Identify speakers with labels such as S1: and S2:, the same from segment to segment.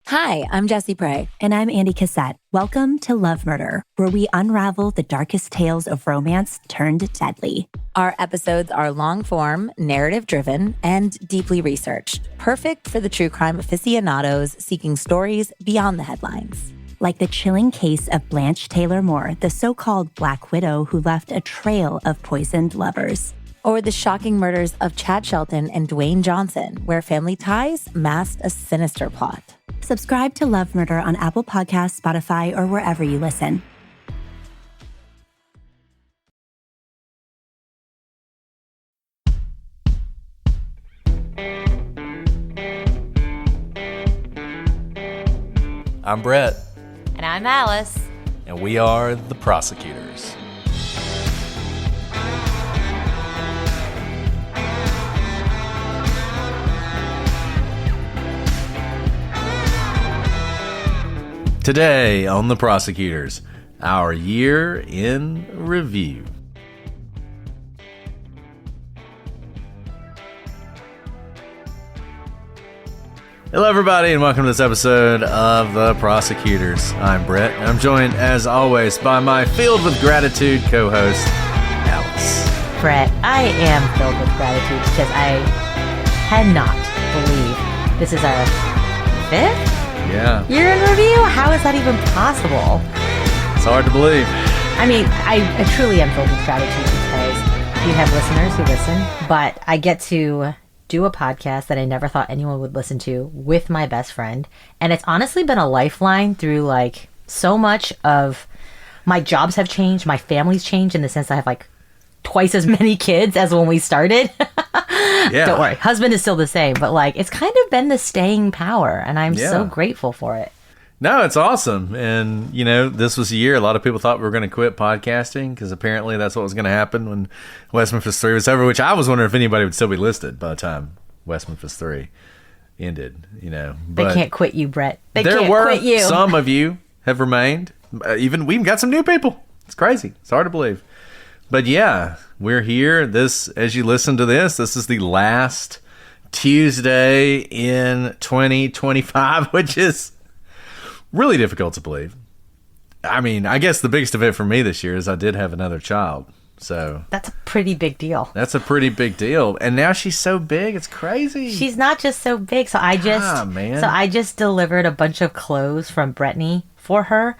S1: Hi, I'm Jessie Prey.
S2: And I'm Andy Cassette. Welcome to Love Murder, where we unravel the darkest tales of romance turned deadly.
S1: Our episodes are long-form, narrative-driven, and deeply researched, perfect for the true crime aficionados seeking stories beyond the headlines.
S2: Like the chilling case of Blanche Taylor Moore, the so-called Black Widow who left a trail of poisoned lovers.
S1: Or the shocking murders of Chad Shelton and Dwayne Johnson, where family ties masked a sinister plot.
S2: Subscribe to Love Murder on Apple Podcasts, Spotify, or wherever you listen.
S3: I'm Brett.
S4: And I'm Alice.
S3: And we are the Prosecutors. Today on the Prosecutors, our year in review. Hello everybody and welcome to this episode of The Prosecutors. I'm Brett and I'm joined as always by my filled with gratitude co-host, Alice.
S4: Brett, I am filled with gratitude because I cannot believe this is our 5th year in review. How is that even possible?
S3: It's hard to believe.
S4: I mean, I truly am filled with gratitude because we have listeners who listen, but I get to do a podcast that I never thought anyone would listen to with my best friend. And it's honestly been a lifeline through like so much of my jobs have changed. My family's changed in the sense I have like twice as many kids as when we started. Yeah. Don't worry. Husband is still the same, but like it's kind of been the staying power and I'm so grateful for it.
S3: No, it's awesome. And, you know, this was a year a lot of people thought we were going to quit podcasting because apparently that's what was going to happen when West Memphis 3 was over, which I was wondering if anybody would still be listed by the time West Memphis 3 ended, you know. But
S4: they can't quit you, Brett. They
S3: there
S4: can't
S3: were
S4: quit you.
S3: Some of you have remained. We even got some new people. It's crazy. It's hard to believe. But yeah, we're here. This, as you listen to this is the last Tuesday in 2025, which is really difficult to believe. I mean, I guess the biggest event for me this year is I did have another child. So
S4: that's a pretty big deal.
S3: That's a pretty big deal. And now she's so big, it's crazy.
S4: She's not just so big. So I just delivered a bunch of clothes from Brittany for her,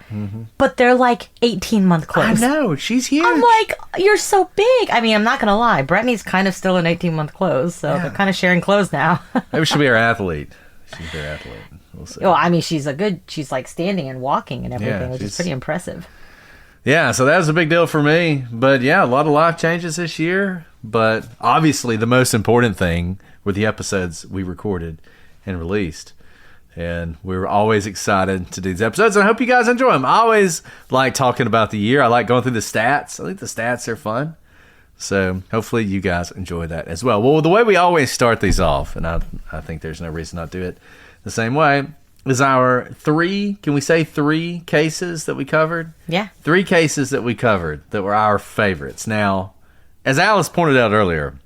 S4: but they're like 18-month clothes.
S3: I know, she's huge.
S4: I'm like, you're so big. I mean, I'm not gonna lie, Brittany's kind of still in 18-month clothes, so they're kind of sharing clothes now.
S3: Maybe she'll be our athlete. She's their athlete. We'll see.
S4: Well, I mean, she's like standing and walking and everything, which is pretty impressive.
S3: Yeah, so that was a big deal for me. But yeah, a lot of life changes this year. But obviously the most important thing were the episodes we recorded and released. And we were always excited to do these episodes. And I hope you guys enjoy them. I always like talking about the year. I like going through the stats. I think the stats are fun. So hopefully you guys enjoy that as well. Well, the way we always start these off, and I think there's no reason not to do it the same way, is our 3 cases that we covered?
S4: Yeah.
S3: 3 cases that we covered that were our favorites. Now, as Alice pointed out earlier,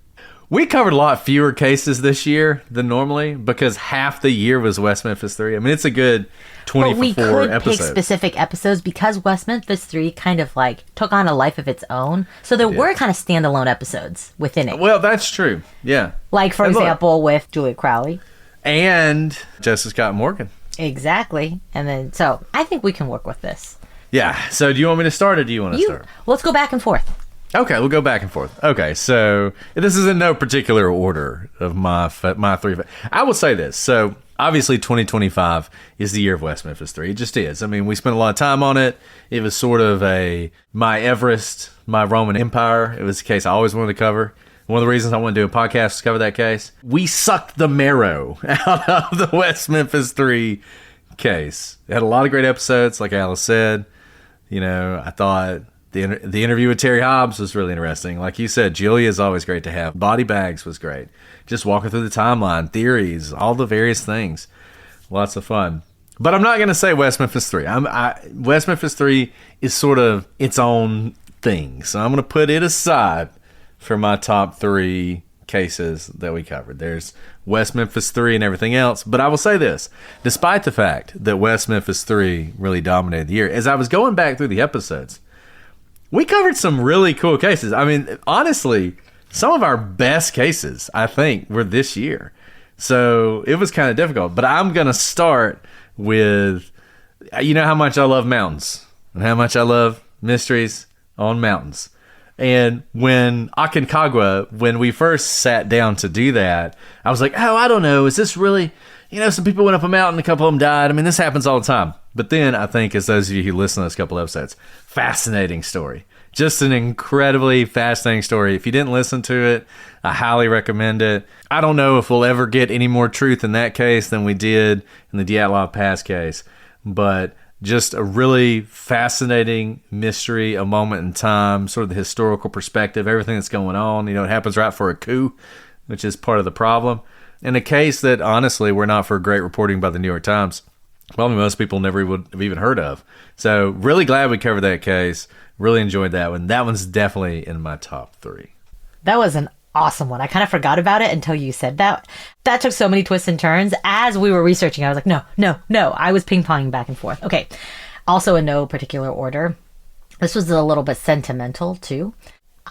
S3: we covered a lot fewer cases this year than normally because half the year was West Memphis 3. I mean, it's a good 24
S4: we could
S3: episodes.
S4: Pick specific episodes because West Memphis 3 kind of like took on a life of its own. So there were kind of standalone episodes within it.
S3: Well, that's true. Yeah.
S4: Like, for example, with Julia Crowley.
S3: And Justice Scott Morgan.
S4: Exactly. And then, so I think we can work with this.
S3: Yeah. So do you want me to start or do you want to start?
S4: Let's go back and forth.
S3: Okay, we'll go back and forth. Okay, so this is in no particular order of my 3. I will say this. So obviously 2025 is the year of West Memphis 3. It just is. I mean, we spent a lot of time on it. It was sort of my Everest, my Roman Empire. It was a case I always wanted to cover. One of the reasons I want to do a podcast is to cover that case. We sucked the marrow out of the West Memphis 3 case. It had a lot of great episodes, like Alice said. You know, I thought the interview with Terry Hobbs was really interesting. Like you said, Julia is always great to have. Body Bags was great. Just walking through the timeline, theories, all the various things. Lots of fun. But I'm not going to say West Memphis 3. West Memphis 3 is sort of its own thing. So I'm going to put it aside for my top 3 cases that we covered. There's West Memphis 3 and everything else. But I will say this, despite the fact that West Memphis 3 really dominated the year, as I was going back through the episodes, we covered some really cool cases. I mean, honestly, some of our best cases, I think, were this year. So it was kind of difficult. But I'm going to start with, you know how much I love mountains and how much I love mysteries on mountains. And when Aconcagua, when we first sat down to do that, I was like, oh, I don't know. Is this really, some people went up a mountain, a couple of them died. I mean, this happens all the time. But then I think, as those of you who listen to those couple episodes, fascinating story. Just an incredibly fascinating story. If you didn't listen to it, I highly recommend it. I don't know if we'll ever get any more truth in that case than we did in the Dyatlov Pass case, but just a really fascinating mystery, a moment in time, sort of the historical perspective, everything that's going on. It happens right for a coup, which is part of the problem. And a case that, honestly, were not for great reporting by the New York Times, probably most people never would have even heard of. So really glad we covered that case. Really enjoyed that one. That one's definitely in my top 3.
S4: That was an awesome one. I kind of forgot about it until you said that. That took so many twists and turns. As we were researching, I was like, no. I was ping-ponging back and forth. Okay. Also in no particular order. This was a little bit sentimental too.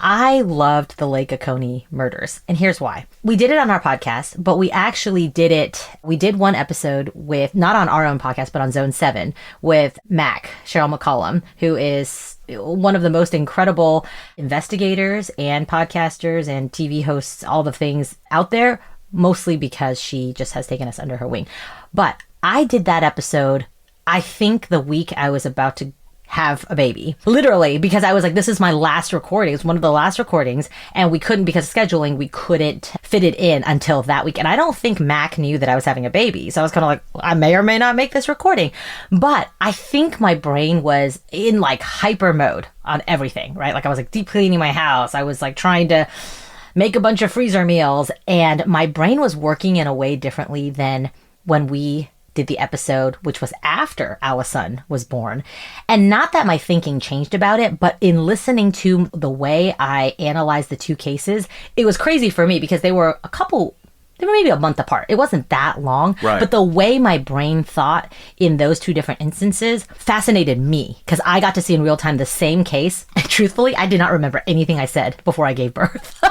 S4: I loved the Lake Oconee murders. And here's why. We did it on our podcast, but we actually did it. We did one episode with, not on our own podcast, but on Zone 7 with Mac, Cheryl McCollum, who is one of the most incredible investigators and podcasters and TV hosts, all the things out there, mostly because she just has taken us under her wing. But I did that episode, I think the week I was about to have a baby, literally, because I was like, this is my last recording. It's one of the last recordings, and we couldn't, because of scheduling, we couldn't fit it in until that week. And I don't think Mac knew that I was having a baby. So I was kind of like, I may or may not make this recording. But I think my brain was in like hyper mode on everything, right? Like I was like deep cleaning my house. I was like trying to make a bunch of freezer meals, and my brain was working in a way differently than when we did the episode, which was after our son was born. And not that my thinking changed about it, but in listening to the way I analyzed the two cases, it was crazy for me because they were maybe a month apart. It wasn't that long,
S3: right.
S4: But the way my brain thought in those two different instances fascinated me because I got to see in real time the same case. And truthfully, I did not remember anything I said before I gave birth.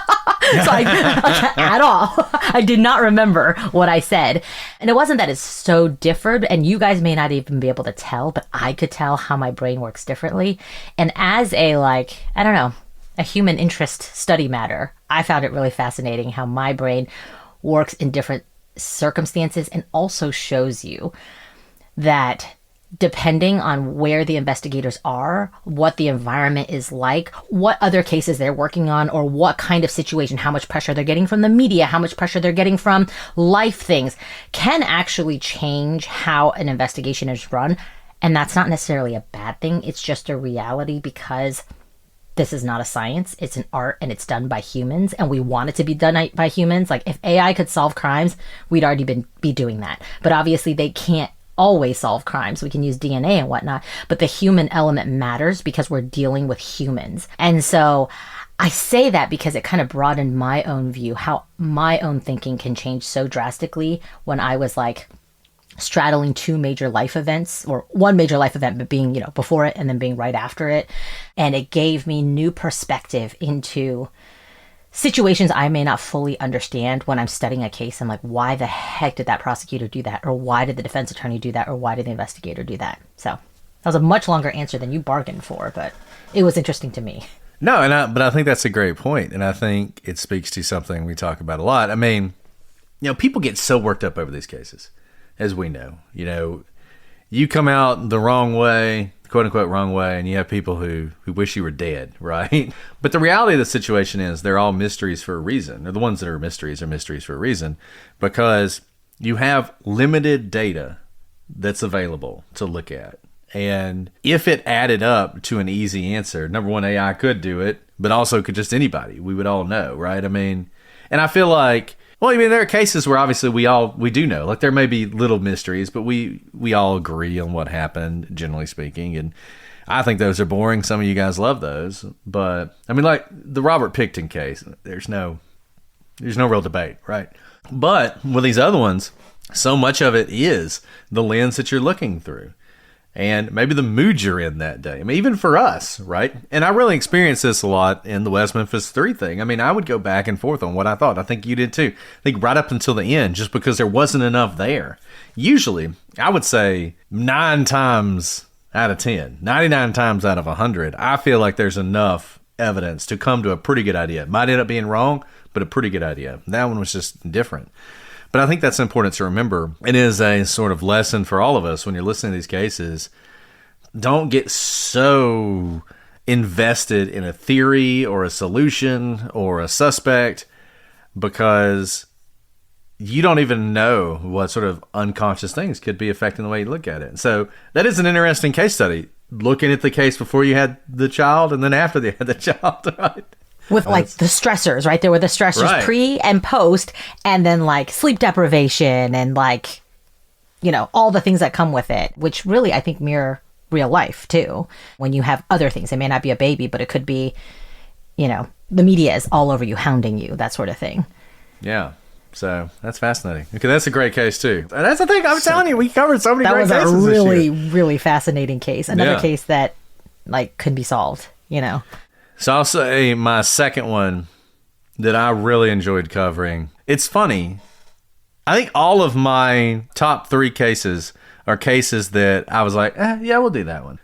S4: So at all. I did not remember what I said. And it wasn't that it's so different, and you guys may not even be able to tell, but I could tell how my brain works differently. And as a human interest study matter, I found it really fascinating how my brain works in different circumstances, and also shows you that depending on where the investigators are, what the environment is like, what other cases they're working on, or what kind of situation, how much pressure they're getting from the media, how much pressure they're getting from life things, can actually change how an investigation is run. And that's not necessarily a bad thing. It's just a reality because this is not a science. It's an art, and it's done by humans, and we want it to be done by humans. Like if AI could solve crimes, we'd already be doing that. But obviously they can't always solve crimes. We can use DNA and whatnot, but the human element matters because we're dealing with humans. And so I say that because it kind of broadened my own view, how my own thinking can change so drastically when I was like straddling two major life events, or one major life event, but being, before it and then being right after it. And it gave me new perspective into situations I may not fully understand when I'm studying a case. I'm like, why the heck did that prosecutor do that? Or why did the defense attorney do that? Or why did the investigator do that? So that was a much longer answer than you bargained for, but it was interesting to me.
S3: No, but I think that's a great point, and I think it speaks to something we talk about a lot. I mean, people get so worked up over these cases, as we know. You come out the wrong way, quote unquote wrong way, and you have people who wish you were dead, right? But the reality of the situation is they're all mysteries for a reason. They're the ones that are mysteries for a reason, because you have limited data that's available to look at. And if it added up to an easy answer, number one, AI could do it, but also could just anybody. We would all know, right? I mean, and I feel like, there are cases where obviously we do know. Like there may be little mysteries, but we all agree on what happened, generally speaking. And I think those are boring. Some of you guys love those. But, like the Robert Pickton case, there's no There's no real debate, right? But with these other ones, so much of it is the lens that you're looking through and maybe the mood you're in that day. I mean, even for us, right? And I really experienced this a lot in the West Memphis 3 thing. I mean, I would go back and forth on what I thought. I think you did too. I think right up until the end, just because there wasn't enough there. Usually, I would say 9 times out of 10, 99 times out of 100, I feel like there's enough evidence to come to a pretty good idea. It might end up being wrong, but a pretty good idea. That one was just different. But I think that's important to remember. It is a sort of lesson for all of us when you're listening to these cases. Don't get so invested in a theory or a solution or a suspect because you don't even know what sort of unconscious things could be affecting the way you look at it. So that is an interesting case study. Looking at the case before you had the child and then after they had the child, right?
S4: With like the stressors, right? There were the stressors pre and post, and then like sleep deprivation and like, you know, all the things that come with it, which really I think mirror real life too. When you have other things, it may not be a baby, but it could be, you know, the media is all over you, hounding you, that sort of thing.
S3: Yeah. So that's fascinating. Okay, that's a great case too. And that's the thing, I'm telling you, we covered so many great cases this year.
S4: That was a really, really fascinating case. Another case that like could be solved, you know.
S3: So I'll say my second one that I really enjoyed covering. It's funny. I think all of my top 3 cases are cases that I was like, yeah, we'll do that one.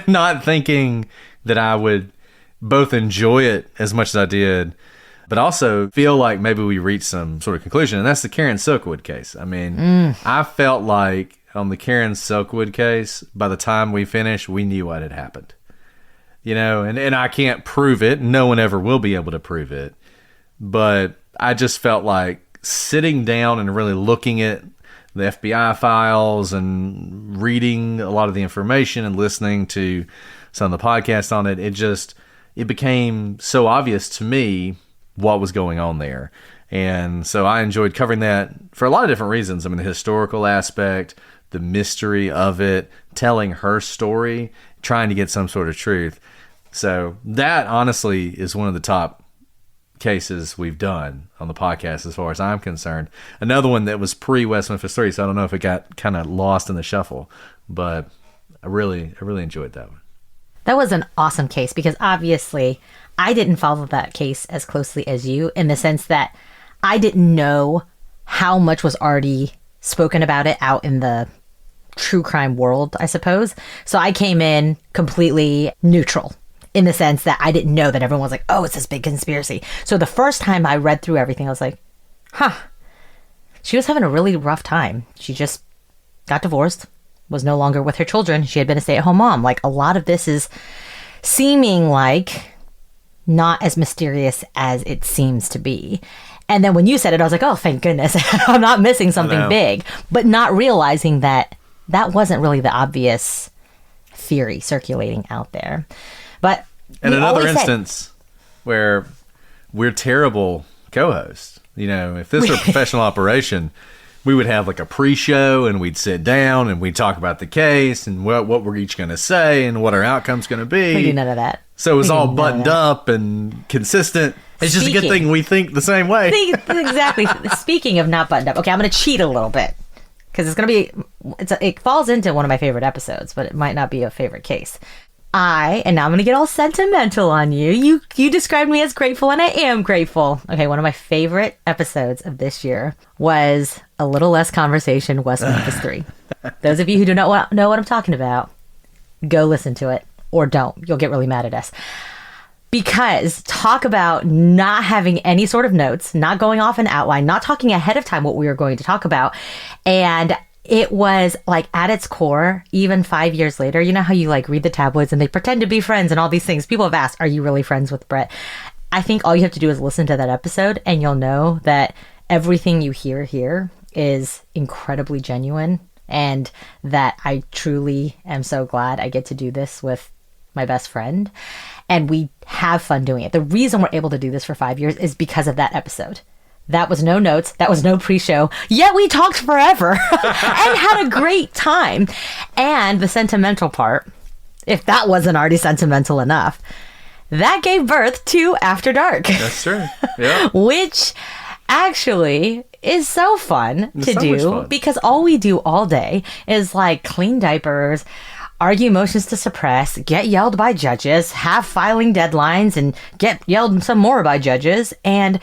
S3: Not thinking that I would both enjoy it as much as I did, but also feel like maybe we reached some sort of conclusion. And that's the Karen Silkwood case. I mean, I felt like on the Karen Silkwood case, by the time we finished, we knew what had happened. You know, and I can't prove it. No one ever will be able to prove it. But I just felt like sitting down and really looking at the FBI files and reading a lot of the information and listening to some of the podcasts on it, it became so obvious to me what was going on there. And so I enjoyed covering that for a lot of different reasons. I mean, the historical aspect, the mystery of it, telling her story, trying to get some sort of truth. So that honestly is one of the top cases we've done on the podcast as far as I'm concerned. Another one that was pre-West Memphis 3, so I don't know if it got kind of lost in the shuffle, but I really enjoyed that one.
S4: That was an awesome case because obviously I didn't follow that case as closely as you, in the sense that I didn't know how much was already spoken about it out in the true crime world, I suppose. So I came in completely neutral, in the sense that I didn't know that everyone was like, oh, it's this big conspiracy. So the first time I read through everything, I was like, she was having a really rough time. She just got divorced, was no longer with her children. She had been a stay-at-home mom. Like, a lot of this is seeming like not as mysterious as it seems to be. And then when you said it, I was like, oh, thank goodness. I'm not missing something big. But not realizing that that wasn't really the obvious theory circulating out there. But
S3: and another instance where we're terrible co-hosts. You know, if this were a professional operation, we would have like a pre-show and we'd sit down and we'd talk about the case and what we're each going to say and what our outcome's going to be.
S4: We do none of that.
S3: So it was all buttoned up and consistent. It's just a good thing we think the same way.
S4: Exactly. Speaking of not buttoned up, okay, I'm going to cheat a little bit because it's going to be, it falls into one of my favorite episodes, but it might not be a favorite case. And now I'm going to get all sentimental on you. You described me as grateful, and I am grateful. Okay, one of my favorite episodes of this year was A Little Less Conversation, West Memphis 3. Those of you who do not know what I'm talking about, go listen to it, or don't. You'll get really mad at us. Because talk about not having any sort of notes, not going off an outline, not talking ahead of time what we were going to talk about. And it was like at its core, even 5 years later, you know how you like read the tabloids and they pretend to be friends and all these things. People have asked, are you really friends with Brett? I think all you have to do is listen to that episode and you'll know that everything you hear here is incredibly genuine, and that I truly am so glad I get to do this with my best friend. And we have fun doing it. The reason we're able to do this for 5 years is because of that episode. That was no notes. That was no pre-show. Yet we talked forever and had a great time. And the sentimental part, if that wasn't already sentimental enough, that gave birth to After Dark.
S3: That's true. Yeah.
S4: Which actually is so fun to
S3: so
S4: do
S3: much fun.
S4: because all we do all day is like clean diapers, argue motions to suppress, get yelled by judges, have filing deadlines, and get yelled some more by judges. And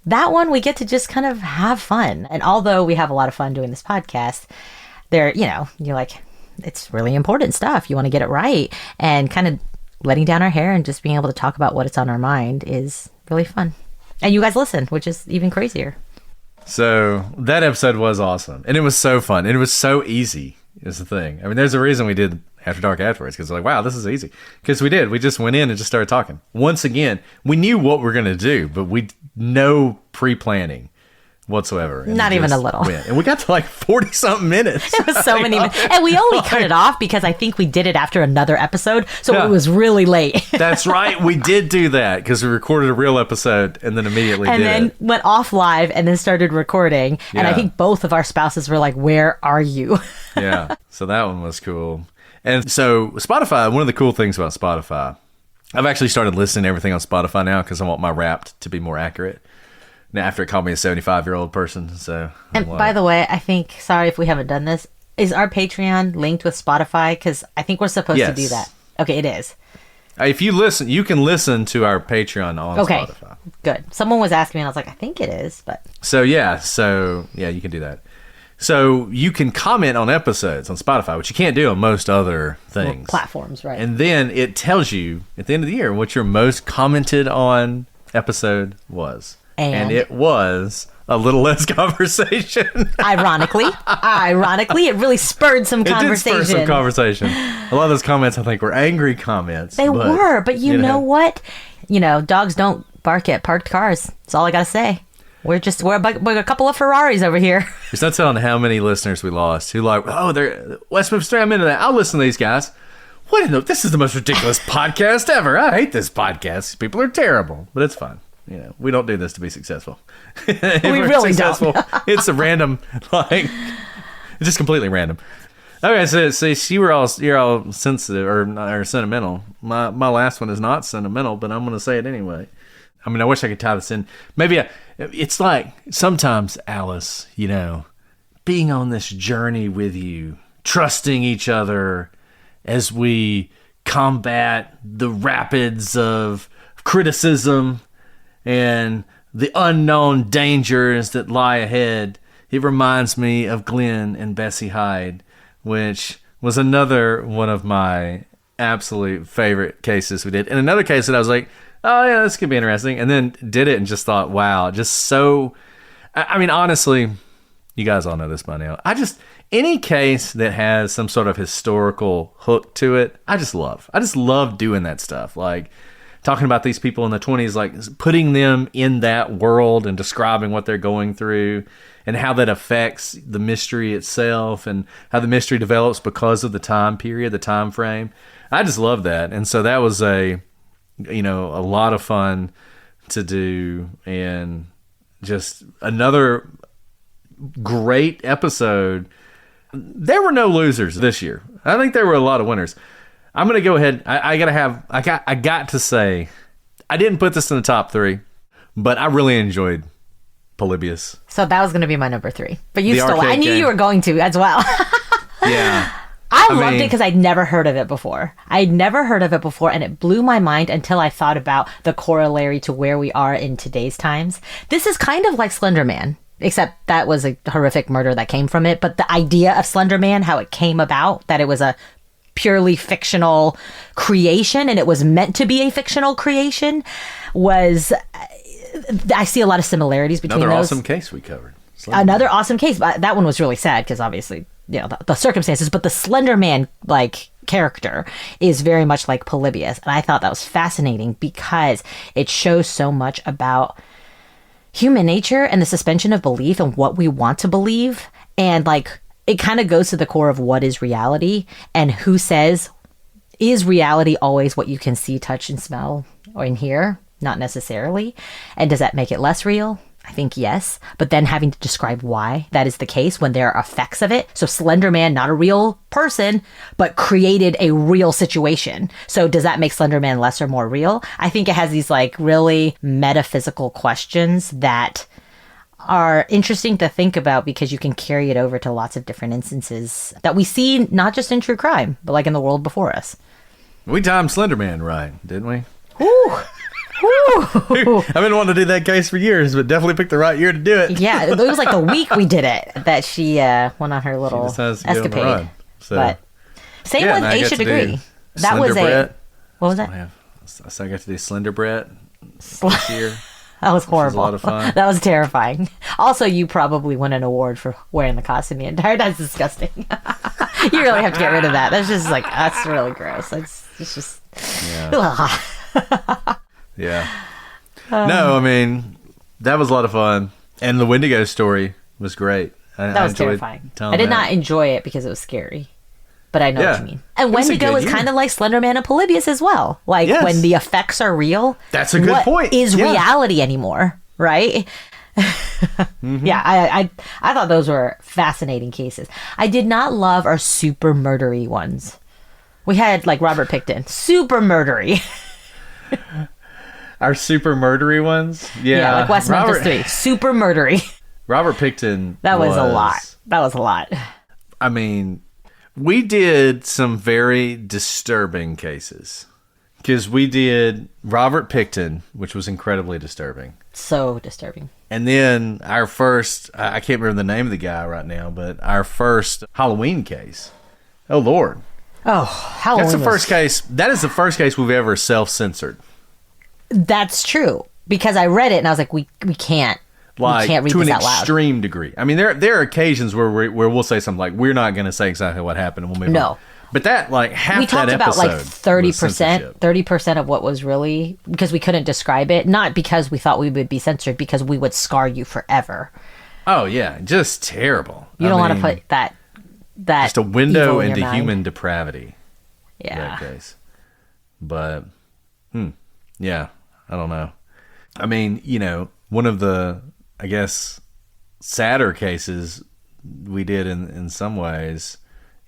S4: that one, we get to just kind of have fun. And although we have a lot of fun doing this podcast, you're like, it's really important stuff. You want to get it right. And kind of letting down our hair and just being able to talk about what's on our mind is really fun. And you guys listen, which is even crazier.
S3: So that episode was awesome. And it was so fun. And it was so easy is the thing. I mean, there's a reason we did After Dark afterwards, because like, wow, this is easy. Because we did. We just went in and just started talking. Once again, we knew what we were going to do, but no pre-planning whatsoever. And
S4: Not even a little.
S3: Went. And we got to like 40-something minutes.
S4: It was so many minutes. And we only cut it off because I think we did it after another episode. So it was really late.
S3: That's right. We did do that because we recorded a real episode and then immediately
S4: and then went off live and then started recording. And I think both of our spouses were like, where are you?
S3: Yeah. So that one was cool. And so Spotify, one of the cool things about Spotify, I've actually started listening to everything on Spotify now because I want my Wrapped to be more accurate. Now, after it called me a 75-year-old person, so...
S4: And by the way, I think, sorry if we haven't done this, is our Patreon linked with Spotify? Because I think we're supposed to do that. Okay, it is.
S3: If you listen, you can listen to our Patreon on Spotify.
S4: Good. Someone was asking me, and I was like, I think it is, but...
S3: So, yeah, you can do that. So, you can comment on episodes on Spotify, which you can't do on most other things.
S4: Platforms, right.
S3: And then it tells you, at the end of the year, what your most commented on episode was. And it was a little less conversation.
S4: Ironically, it really spurred some conversation.
S3: It did spur some conversation. A lot of those comments, I think, were angry comments.
S4: They were, but you know what? Dogs don't bark at parked cars. That's all I got to say. We're a couple of Ferraris over here.
S3: There's no telling how many listeners we lost who they're West Memphis 3, I'm into that. I'll listen to these guys. This is the most ridiculous podcast ever. I hate this podcast. These people are terrible, but it's fine. We don't do this to be successcul.
S4: We really don't.
S3: It's a random, it's just completely random. Okay, so you're all sensitive or sentimental. My last one is not sentimental, but I'm going to say it anyway. I mean, I wish I could tie this in. Maybe it's like sometimes, Alice, being on this journey with you, trusting each other as we combat the rapids of criticism and the unknown dangers that lie ahead. It reminds me of Glenn and Bessie Hyde, which was another one of my absolute favorite cases we did. And another case that I was like, oh yeah, this could be interesting. And then did it and just thought, wow, just so... I mean, honestly, you guys all know this by now. Any case that has some sort of historical hook to it, I just love. I just love doing that stuff. Like, talking about these people in the 20s, like putting them in that world and describing what they're going through and how that affects the mystery itself and how the mystery develops because of the time period, the time frame. I just love that. And so that was a lot of fun to do, and just another great episode. There were no losers this year. I think there were a lot of winners. I'm going to go ahead. I got to say, I didn't put this in the top 3, but I really enjoyed Polybius.
S4: So that was going to be my number 3. But you stole it. I knew
S3: game.
S4: You were going to as well.
S3: Yeah.
S4: I loved it because I'd never heard of it before. And it blew my mind until I thought about the corollary to where we are in today's times. This is kind of like Slender Man, except that was a horrific murder that came from it. But the idea of Slender Man, how it came about, that it was a purely fictional creation and it was meant to be a fictional creation, was... I see a lot of similarities between
S3: Another
S4: those.
S3: awesome case we covered.
S4: Another awesome case. That one was really sad because obviously, the circumstances. But the Slender Man character is very much like Polybius, and I thought that was fascinating because it shows so much about human nature and the suspension of belief and what we want to believe, and it kind of goes to the core of what is reality and who says, is reality always what you can see, touch, and smell or hear? Not necessarily. And does that make it less real? I think yes. But then having to describe why that is the case when there are effects of it. So Slender Man, not a real person, but created a real situation. So does that make Slender Man less or more real? I think it has these really metaphysical questions that are interesting to think about because you can carry it over to lots of different instances that we see, not just in true crime, but like in the world before us.
S3: We timed Slenderman right, didn't we?
S4: Ooh. Ooh.
S3: I've been wanting to do that case for years, but definitely picked the right year to do it.
S4: Yeah, it was like the week we did it that she went on her little escapade.
S3: Run, so.
S4: But same with Aisha Degree. That was
S3: Brett.
S4: What was that?
S3: I got to do Slender Brett this year.
S4: That was horrible.
S3: Was a lot of fun.
S4: That was terrifying. Also, you probably won an award for wearing the costume the entire. That's disgusting. You really have to get rid of that. That's just like, that's really gross. It's just.
S3: Yeah. Yeah. No, I mean, that was a lot of fun. And the Wendigo story was great.
S4: That was terrifying. I did not enjoy it because it was scary. But I know what you mean. And Wendigo is kind of like Slenderman and Polybius as well. Like when the effects are real.
S3: That's a good point.
S4: Is reality anymore, right? Mm-hmm. Yeah, I thought those were fascinating cases. I did not love our super murdery ones. We had like Robert Pickton, super murdery.
S3: Our super murdery ones? Yeah,
S4: like West Memphis 3, super murdery.
S3: Robert Pickton.
S4: That was a lot. That was a lot.
S3: I mean, we did some very disturbing cases. Because we did Robert Pickton, which was incredibly disturbing.
S4: So disturbing.
S3: And then our first, I can't remember the name of the guy right now, but our first Halloween case. Oh, Lord.
S4: Oh, Halloween.
S3: That's the first case. That is the first case we've ever self-censored.
S4: That's true. Because I read it and I was like, we can't.
S3: Like,
S4: we can't read
S3: to
S4: this
S3: an
S4: out loud.
S3: extreme degree. I mean, there are occasions where we'll say something like, we're not going to say exactly what happened and we'll move on. But that, like, half
S4: we
S3: that
S4: talked about
S3: episode
S4: like 30% of what was really, because we couldn't describe it, not because we thought we would be censored, because we would scar you forever.
S3: Oh yeah, just terrible.
S4: You don't want to put that
S3: just a window into
S4: mind.
S3: human depravity.
S4: Yeah.
S3: In that case. But yeah, I don't know. I mean, you know, one of the, I guess, sadder cases we did in some ways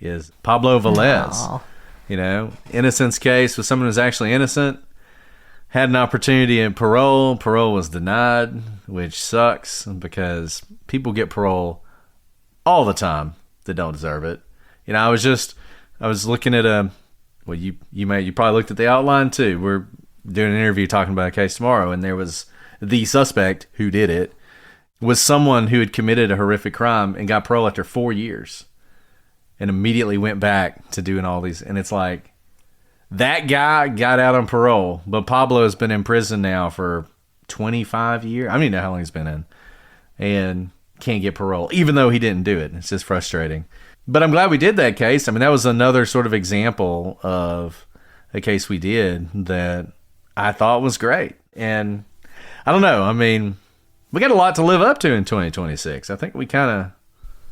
S3: is Pablo Velez.
S4: Oh.
S3: You know, innocence case with someone who's actually innocent, had an opportunity in parole. Parole was denied, which sucks because people get parole all the time that don't deserve it. You know, I was looking at you probably looked at the outline too. We're doing an interview talking about a case tomorrow, and there was the suspect who did it was someone who had committed a horrific crime and got parole after 4 years. And immediately went back to doing all these. And it's like, that guy got out on parole, but Pablo has been in prison now for 25 years. I don't even know how long he's been in. And can't get parole, even though he didn't do it. It's just frustrating. But I'm glad we did that case. I mean, that was another sort of example of a case we did that I thought was great. And I don't know. I mean, we got a lot to live up to in 2026. I think we kind of...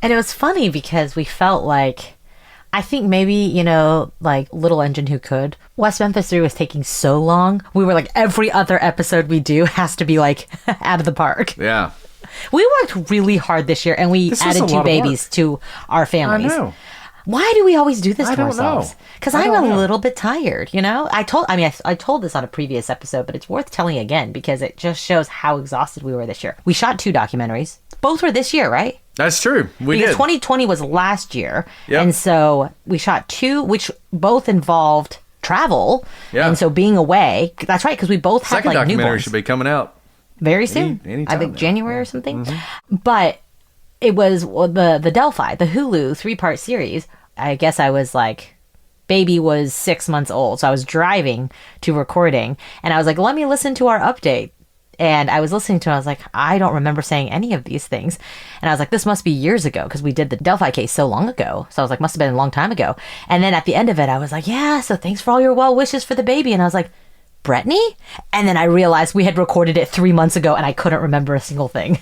S4: And it was funny because we felt like, I think maybe, you know, like Little Engine Who Could. West Memphis 3 was taking so long. We were like, every other episode we do has to be like out of the park.
S3: Yeah.
S4: We worked really hard this year and we added 2 babies to our families.
S3: I know.
S4: Why do we always do this to
S3: don't
S4: ourselves? Because I'm a little bit tired, you know? I told this on a previous episode, but it's worth telling again because it just shows how exhausted we were this year. We shot 2 documentaries. Both were this year, right?
S3: That's true. We
S4: because
S3: did.
S4: 2020 was last year.
S3: Yep.
S4: And so we shot 2, which both involved travel.
S3: Yeah.
S4: And so being away. That's right, because we both had
S3: Second
S4: like
S3: documentary
S4: newborns.
S3: should be coming out
S4: Very soon.
S3: anytime
S4: I think
S3: now.
S4: January or something. Mm-hmm. But it was the Delphi, the Hulu 3-part series. I guess I was like, baby was 6 months old. So I was driving to recording and I was like, let me listen to our update. And I was listening to it. I was like, I don't remember saying any of these things. And I was like, this must be years ago because we did the Delphi case so long ago. So I was like, must have been a long time ago. And then at the end of it, I was like, yeah, so thanks for all your well wishes for the baby. And I was like, Brittany? And then I realized we had recorded it 3 months ago and I couldn't remember a single thing.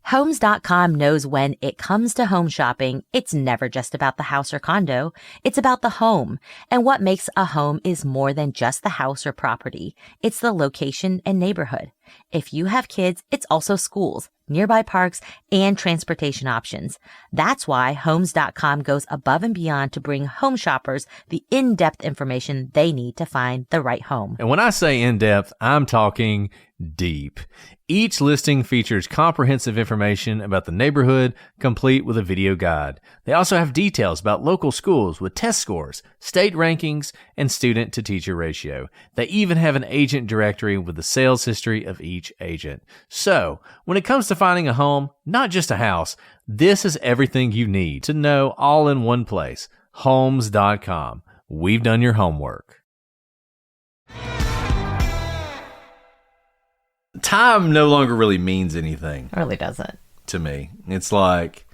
S2: Homes.com knows when it comes to home shopping, it's never just about the house or condo. It's about the home. And what makes a home is more than just the house or property. It's the location and neighborhood.
S4: If you have kids, it's also schools, nearby parks, and transportation options. That's why Homes.com goes above and beyond to bring home shoppers the in-depth information they need to find the right home.
S3: And when I say in-depth, I'm talking deep. Each listing features comprehensive information about the neighborhood, complete with a video guide. They also have details about local schools with test scores, state rankings, and student-to-teacher ratio. They even have an agent directory with the sales history of each agent. So, when it comes to finding a home, not just a house, this is everything you need to know all in one place. Homes.com. We've done your homework. Time no longer really means anything
S4: It really doesn't.
S3: to me. It's like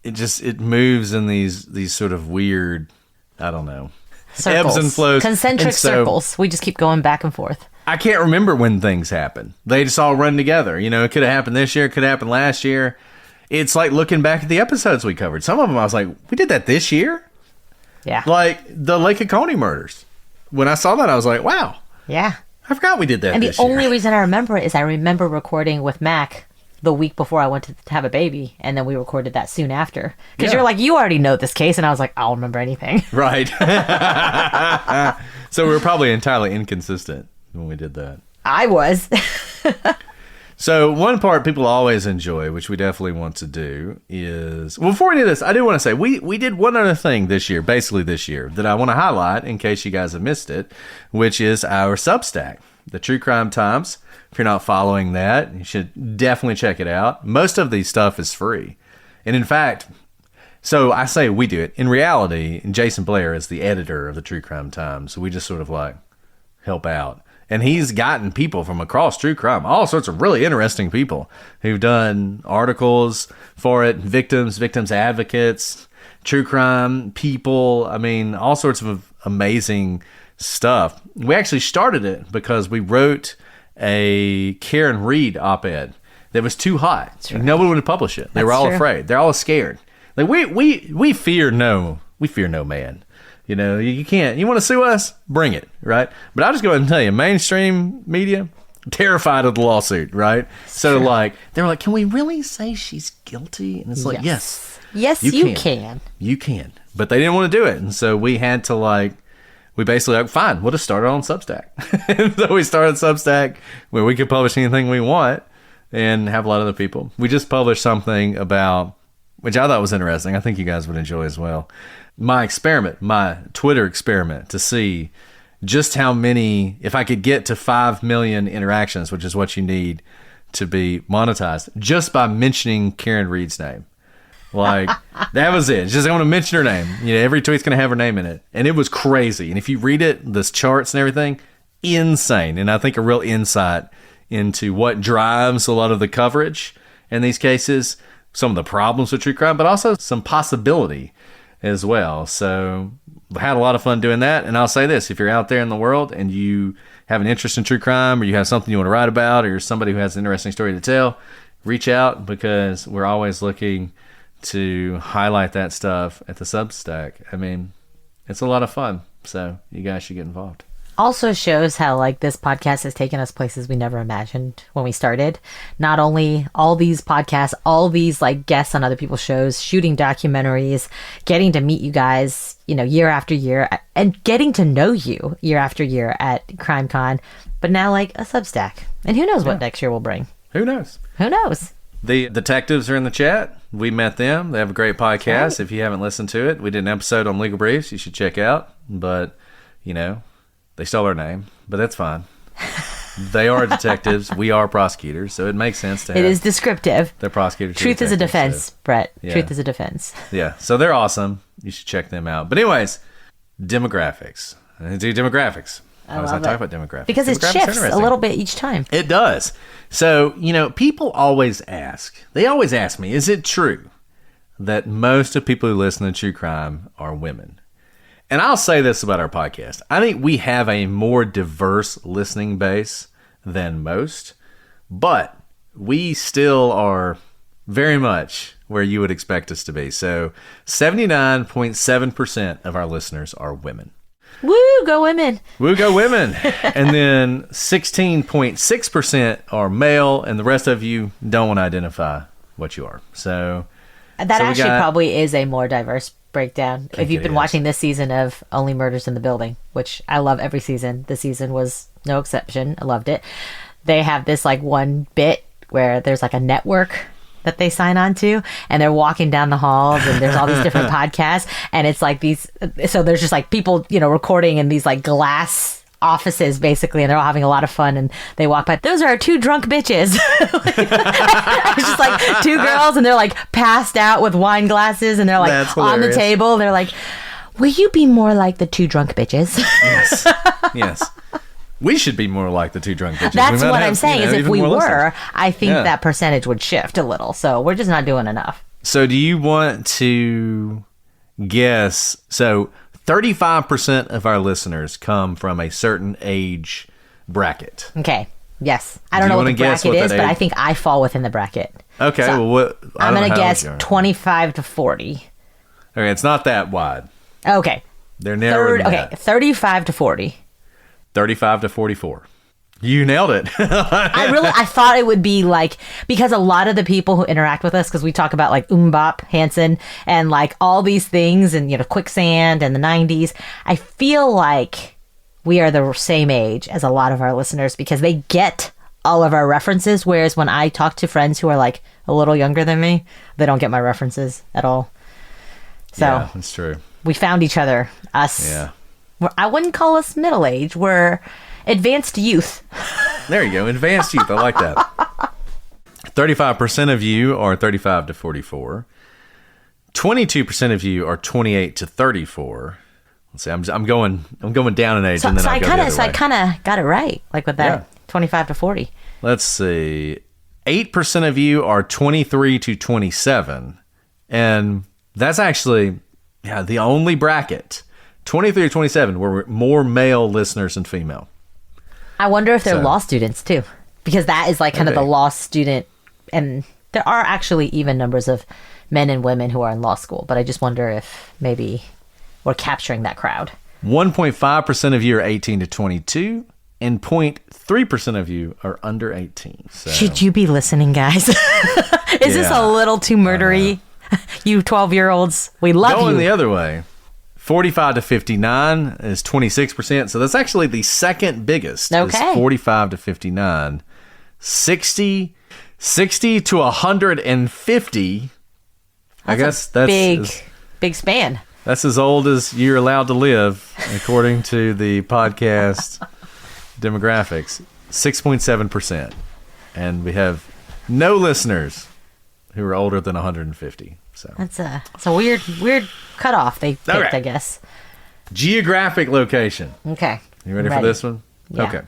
S3: it moves in these sort of weird, I don't know,
S4: Circles.
S3: ebbs and flows.
S4: Concentric
S3: And so
S4: circles. We just keep going back and forth.
S3: I can't remember when things happen. They just all run together. You know, it could have happened this year, it could have happened last year. It's like looking back at the episodes we covered. Some of them I was like, we did that this year?
S4: Yeah.
S3: Like the Lake Oconee murders. When I saw that, I was like, wow,
S4: Yeah.
S3: I forgot we did that
S4: And the
S3: this year.
S4: only reason I remember it is I remember recording with Mac the week before I went to have a baby, and then we recorded that soon after. Because
S3: Yeah.
S4: you're like, you already know this case, and I was like, I don't remember anything.
S3: Right. So we were probably entirely inconsistent when we did that.
S4: I was.
S3: So one part people always enjoy, which we definitely want to do, is... Well, before we do this, I do want to say, we did one other thing this year, basically this year, that I want to highlight in case you guys have missed it, which is our Substack, the True Crime Times. If you're not following that, you should definitely check it out. Most of the stuff is free. And in fact... So I say we do it. In reality, Jason Blair is the editor of the True Crime Times. So we just sort of like help out. And he's gotten people from across true crime, all sorts of really interesting people who've done articles for it, victims advocates, true crime people. I mean, all sorts of amazing stuff. We actually started it because we wrote a Karen Reed op-ed that was too hot. Right. Nobody would publish it. They were all afraid. They're all scared. Like we fear no man. You know, you can't. You want to sue us? Bring it, right? But I'll just go ahead and tell you, mainstream media terrified of the lawsuit, right? So like they were like, can we really say she's guilty? And it's like, yes,
S4: you can.
S3: You can. But they didn't want to do it, and so we had to we basically like, fine, we'll just start it on Substack. And so we started Substack where we could publish anything we want and have a lot of other people. We just published something about, which I thought was interesting. I think you guys would enjoy as well. My Twitter experiment to see just how many, if I could get to 5 million interactions, which is what you need to be monetized, just by mentioning Karen Reed's name. Like, that was it. Just I want to mention her name. You know, every tweet's going to have her name in it. And it was crazy. And if you read it, the charts and everything, insane. And I think a real insight into what drives a lot of the coverage in these cases, some of the problems with true crime, but also some possibility as well. So I had a lot of fun doing that. And I'll say this, if you're out there in the world and you have an interest in true crime, or you have something you want to write about, or you're somebody who has an interesting story to tell, reach out, because we're always looking to highlight that stuff at the Substack. I mean, it's a lot of fun. So you guys should get involved.
S4: Also shows how this podcast has taken us places we never imagined when we started. Not only all these podcasts, all these guests on other people's shows, shooting documentaries, getting to meet you guys, year after year, and getting to know you year after year at CrimeCon, but now a Substack. And who knows what next year will bring?
S3: Who knows?
S4: Who knows?
S3: The detectives are in the chat. We met them. They have a great podcast. Right. If you haven't listened to it, we did an episode on legal briefs. You should check out. But, they stole our name, but that's fine. They are detectives. We are prosecutors, so it makes sense to have.
S4: It is descriptive.
S3: They're prosecutors.
S4: Truth is a defense, so. Brett. Yeah. Truth is a defense.
S3: Yeah, so they're awesome. You should check them out. But anyways, demographics. I do demographics. I was talking about demographics.
S4: Because it shifts a little bit each time.
S3: It does. So, people always ask. They always ask me, is it true that most of people who listen to true crime are women? And I'll say this about our podcast. I think we have a more diverse listening base than most, but we still are very much where you would expect us to be. So 79.7% of our listeners are women.
S4: Woo, go women.
S3: Woo, go women. And then 16.6% are male, and the rest of you don't want to identify what you are. So
S4: That
S3: we
S4: actually
S3: got-
S4: probably is a more diverse breakdown. If you've
S3: it
S4: been
S3: is.
S4: watching this season of Only Murders in the Building, which I love every season. This season was no exception. I loved it. They have this like one bit where there's like a network that they sign on to, and they're walking down the halls, and there's all these different podcasts, and it's like these, so there's just like people, recording in these like glass offices basically, and they're all having a lot of fun, and they walk by, those are two drunk bitches. It's just like two girls, and they're like passed out with wine glasses, and they're like
S3: That's
S4: on the
S3: hilarious.
S4: table, they're like, will you be more like the two drunk bitches?
S3: Yes. Yes. We should be more like the two drunk bitches.
S4: That's
S3: We might
S4: what
S3: have,
S4: I'm saying, is if
S3: even
S4: we
S3: more
S4: were,
S3: listeners.
S4: I think
S3: Yeah.
S4: that percentage would shift a little, so we're just not doing enough.
S3: So do you want to guess? So 35% of our listeners come from a certain age bracket.
S4: Okay. Yes. I
S3: Do
S4: don't
S3: you
S4: know what
S3: wanna
S4: the
S3: guess
S4: bracket
S3: what
S4: is,
S3: that
S4: but I
S3: age-
S4: think I fall within the bracket.
S3: Okay,
S4: So,
S3: well, what? I
S4: I'm
S3: don't know
S4: going to
S3: how old
S4: guess
S3: you are.
S4: 25 to 40.
S3: Okay, it's not that wide.
S4: Okay.
S3: They're narrower than
S4: Okay.
S3: that.
S4: 35 to 40.
S3: 35 to 44. You nailed it.
S4: I thought it would be like, because a lot of the people who interact with us, because we talk about like Mbop, Hansen, and like all these things, and Quicksand and the 90s, I feel like we are the same age as a lot of our listeners because they get all of our references, whereas when I talk to friends who are like a little younger than me, they don't get my references at all. So
S3: Yeah, that's true.
S4: we found each other, us.
S3: Yeah.
S4: I wouldn't call us middle age. We're advanced youth.
S3: There you go. Advanced youth. I like that. 35% of you are 35 to 44. 22% of you are 28 to 34. Let's see. I'm going down in age,
S4: So,
S3: and then
S4: so
S3: I'll
S4: I
S3: go
S4: kind
S3: the
S4: of,
S3: other way.
S4: so I kind of got it right, like with that
S3: Yeah.
S4: 25 to 40.
S3: Let's see. 8% of you are 23 to 27. And that's actually the only bracket. 23 to 27 were more male listeners than female.
S4: I wonder if they're
S3: So-
S4: law students too, because that is like kind of the
S3: Maybe.
S4: law student, and there are actually even numbers of men and women who are in law school, but I just wonder if maybe we're capturing that crowd.
S3: 1.5% of you are 18 to 22, and 0.3% of you are under 18. So
S4: Should you be listening, guys? Is this a
S3: Yeah.
S4: little too murdery? You 12-year-olds, we love
S3: going
S4: you.
S3: the other way, 45 to 59 is 26%. So that's actually the second biggest.
S4: Okay.
S3: Is 45 to 59. 60 to 150. I guess that's
S4: big span.
S3: that's as old as you're allowed to live, according to the podcast demographics. 6.7%, and we have no listeners who are older than 150. So
S4: It's a weird cutoff they picked,
S3: Okay.
S4: I guess.
S3: geographic location.
S4: Okay.
S3: You ready for this one?
S4: Yeah.
S3: Okay.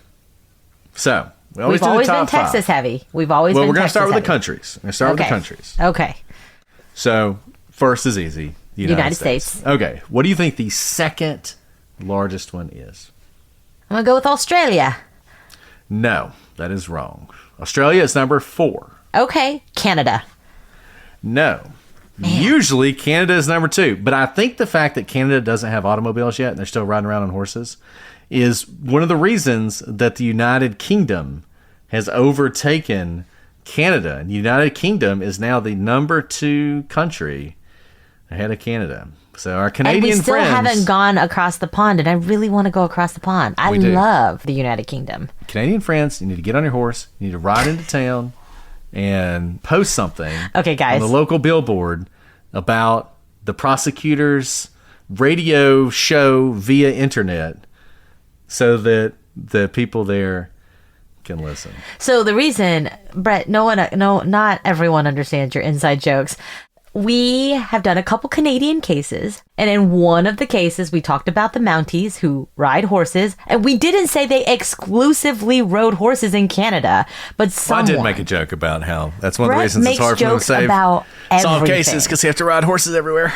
S3: So we always
S4: We've
S3: do
S4: always
S3: the
S4: been
S3: top five.
S4: Texas heavy. We've always
S3: Well,
S4: been
S3: we're going to
S4: Texas
S3: start with the
S4: heavy.
S3: countries. We're going to start with the countries.
S4: Okay.
S3: So first is easy. The
S4: United States.
S3: Okay. What do you think the second largest one is?
S4: I'm going to go with Australia.
S3: No, that is wrong. Australia is number 4.
S4: Okay. Canada.
S3: No. Usually Canada is number 2, but I think the fact that Canada doesn't have automobiles yet and they're still riding around on horses is one of the reasons that the United Kingdom has overtaken Canada. And the United Kingdom is now the number 2 country ahead of Canada. So our Canadian
S4: And we still
S3: friends,
S4: haven't gone across the pond, and I really want to go across the pond. I
S3: We do.
S4: love the United Kingdom.
S3: Canadian friends, you need to get on your horse, you need to ride into town and post something
S4: Okay, guys.
S3: on the local billboard about the Prosecutors radio show via internet so that the people there can listen.
S4: So the reason, Brett, not everyone understands your inside jokes. We have done a couple Canadian cases, and in one of the cases, we talked about the Mounties who ride horses, and we didn't say they exclusively rode horses in Canada, but
S3: Well, I
S4: someone.
S3: did make a joke about how that's one of the
S4: Brett
S3: reasons it's
S4: makes
S3: hard for them to
S4: jokes
S3: save
S4: about
S3: solve
S4: everything.
S3: cases because they have to ride horses everywhere.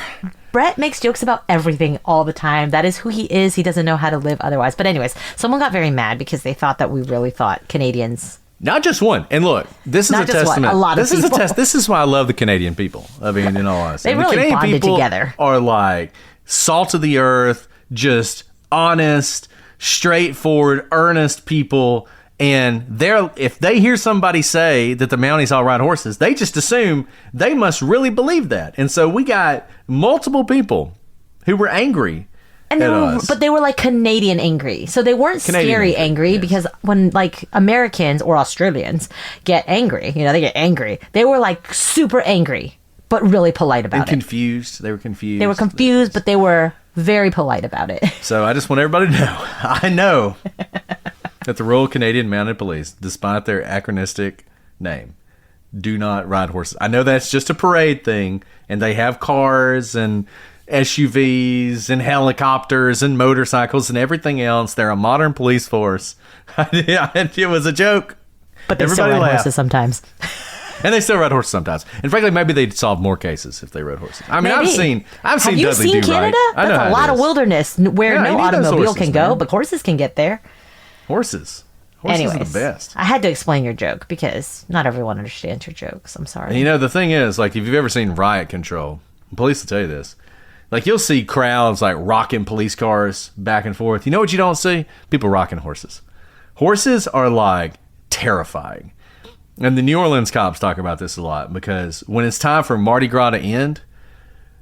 S4: Brett makes jokes about everything all the time. That is who he is. He doesn't know how to live otherwise. But anyways, someone got very mad because they thought that we really thought Canadians.
S3: Not just one. And look, this is
S4: Not
S3: a
S4: just one,
S3: testament.
S4: a lot of
S3: this is a
S4: people.
S3: test. This is why I love the Canadian people. I mean, in all honesty,
S4: They
S3: the
S4: really
S3: Canadian
S4: bonded
S3: people
S4: together.
S3: are like salt of the earth, just honest, straightforward, earnest people. And if they hear somebody say that the Mounties all ride horses, they just assume they must really believe that. And so we got multiple people who were angry
S4: And
S3: at us.
S4: but they were like Canadian angry. So they weren't
S3: Canadian
S4: scary angry
S3: yes.
S4: because when like Americans or Australians get angry, they get angry. They were like super angry, but really polite about
S3: and
S4: it.
S3: confused. They were confused.
S4: They were confused, but they were very polite about it.
S3: So I just want everybody to know, I know that the Royal Canadian Mounted Police, despite their anachronistic name, do not ride horses. I know that's just a parade thing, and they have cars and SUVs and helicopters and motorcycles and everything else. They're a modern police force. It was a joke.
S4: But they
S3: Everybody
S4: still ride
S3: laughed.
S4: horses sometimes.
S3: And they still ride horses sometimes. And frankly, maybe they'd solve more cases if they rode horses. I mean,
S4: Maybe.
S3: I've seen
S4: Have
S3: Dudley
S4: you seen
S3: do
S4: Canada?
S3: right. I know
S4: That's
S3: how
S4: a
S3: it
S4: lot of
S3: is.
S4: wilderness where
S3: Yeah,
S4: no
S3: you need those
S4: automobile
S3: horses,
S4: can go,
S3: man.
S4: but horses can get there.
S3: Horses
S4: Anyways,
S3: are the best.
S4: I had to explain your joke because not everyone understands your jokes. I'm sorry.
S3: And the thing is, like, if you've ever seen riot control, police will tell you this. Like, you'll see crowds, like, rocking police cars back and forth. You know what you don't see? People rocking horses. Horses are, like, terrifying. And the New Orleans cops talk about this a lot because when it's time for Mardi Gras to end,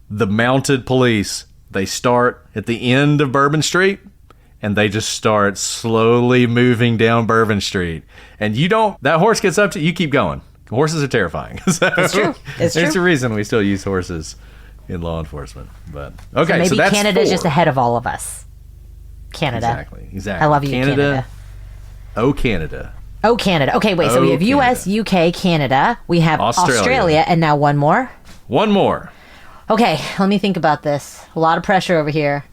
S3: the mounted police, they start at the end of Bourbon Street and they just start slowly moving down Bourbon Street. And that horse gets up to you, keep going. Horses are terrifying. So
S4: It's true. It's
S3: there's
S4: true.
S3: a reason we still use horses in law enforcement. But okay,
S4: So maybe
S3: that's
S4: Canada's
S3: 4.
S4: just ahead of all of us. Canada.
S3: Exactly.
S4: I love you, Canada.
S3: Oh, Canada.
S4: Oh, Canada. Okay, wait. So we have U.S., UK, Canada. We have Australia, and now one more.
S3: One more.
S4: Okay, let me think about this. A lot of pressure over here.